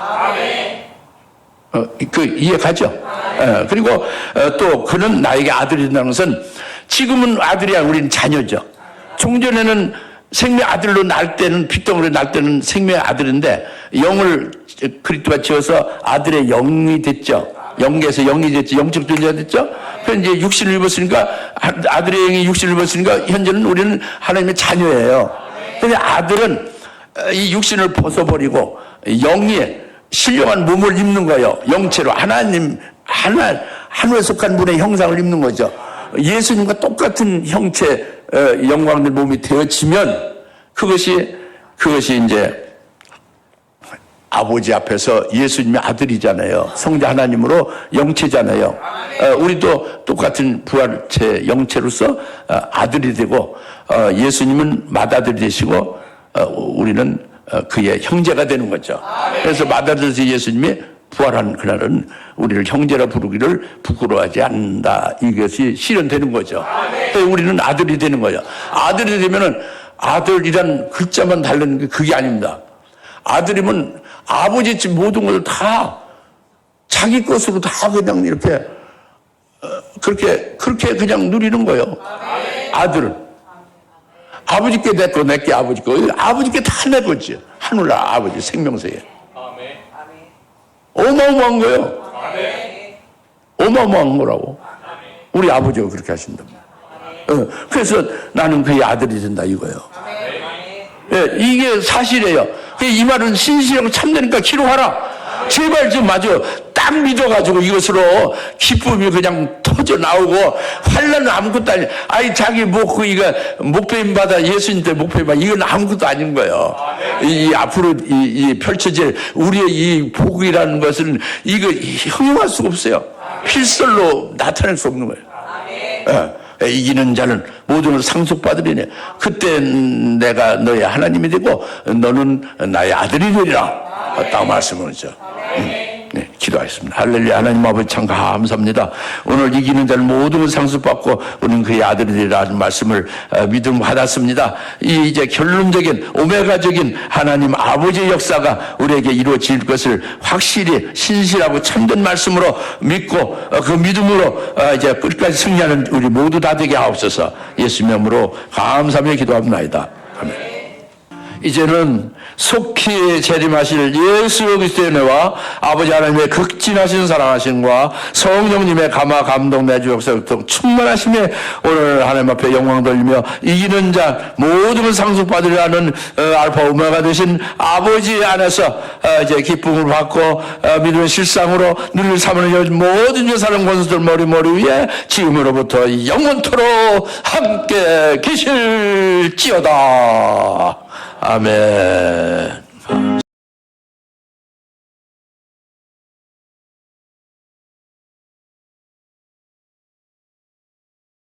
그 이해가죠? 그리고 또 그는 나에게 아들이 된다는 것은 지금은 아들이야 우리는 자녀죠. 종전에는 생명 아들로 날 때는 핏덩어리로 날 때는 생명의 아들인데 영을 그리스도가 지어서 아들의 영이 됐죠. 영계에서 영이 됐죠. 영적 존재가 됐죠. 그래서 이제 육신을 입었으니까 아들의 영이 육신을 입었으니까 현재는 우리는 하나님의 자녀예요. 그런데 아들은 이 육신을 벗어버리고 영의 신령한 몸을 입는 거예요. 영체로 하나님에 속한 분의 형상을 입는 거죠. 예수님과 똑같은 형체 영광된 몸이 되어지면 그것이 이제 아버지 앞에서 예수님의 아들이잖아요. 성자 하나님으로 영체잖아요. 우리도 똑같은 부활체 영체로서 아들이 되고 예수님은 맏아들이 되시고 우리는 그의 형제가 되는 거죠. 그래서 맏아들에서 예수님이 부활한 그날은 우리를 형제라 부르기를 부끄러워하지 않는다. 이것이 실현되는 거죠. 우리는 아들이 되는 거예요. 아들이 되면은 아들이란 글자만 다른 게 그게 아닙니다. 아들이면 아버지 집 모든 것을 다 자기 것으로 다 그냥 이렇게 그렇게 그냥 누리는 거예요. 아들. 아버지께 내 거, 내게 아버지 거. 아버지께 다 내 거지. 하늘나라 아버지 생명세에. 어마어마한 거예요. 어마어마한 거라고. 우리 아버지가 그렇게 하신다. 그래서 나는 그의 아들이 된다 이거예요. 이게 사실이에요. 이 말은 신실하고 참되니까 기록하라. 제발 좀 마저 딱 믿어가지고 이것으로 기쁨이 그냥 터져 나오고 환란은 아무것도 아니. 아니 자기 이거 목배임 받아 예수님 때 목배임 받아 이건 아무것도 아닌 거예요. 이 앞으로 이 펼쳐질 우리의 이 복이라는 것은 이거 형용할 수가 없어요. 필설로 나타낼 수 없는 거예요. 이기는 자는 모든 걸 상속받으리니 그때 내가 너의 하나님이 되고 너는 나의 아들이 되리라. 딱 말씀하죠. 네, 기도하겠습니다. 할렐루야. 하나님 아버지 참 감사합니다. 오늘 이기는 자는 모든 걸 상속받고 우리는 그의 아들이 되리라는 말씀을 믿음 받았습니다. 이제 결론적인 오메가적인 하나님 아버지의 역사가 우리에게 이루어질 것을 확실히 신실하고 참된 말씀으로 믿고 그 믿음으로 이제 끝까지 승리하는 우리 모두 다 되게 하옵소서. 예수 이름으로 감사하며 기도합니다. 아멘. 이제는 속히 재림하실 예수 그리스도의 은혜와 아버지 하나님의 극진하신 사랑하심과 성령님의 감화 감동 내주 역사 충만하심에 오늘 하나님 앞에 영광 돌리며 이기는 자 모든 걸 상속받으려는 알파 오메가 되신 아버지 안에서 이제 기쁨을 받고 믿음의 실상으로 눈을 삼는 모든 여사람 권수들 머리 위에 지금으로부터 영원토록 함께 계실지어다. 아멘.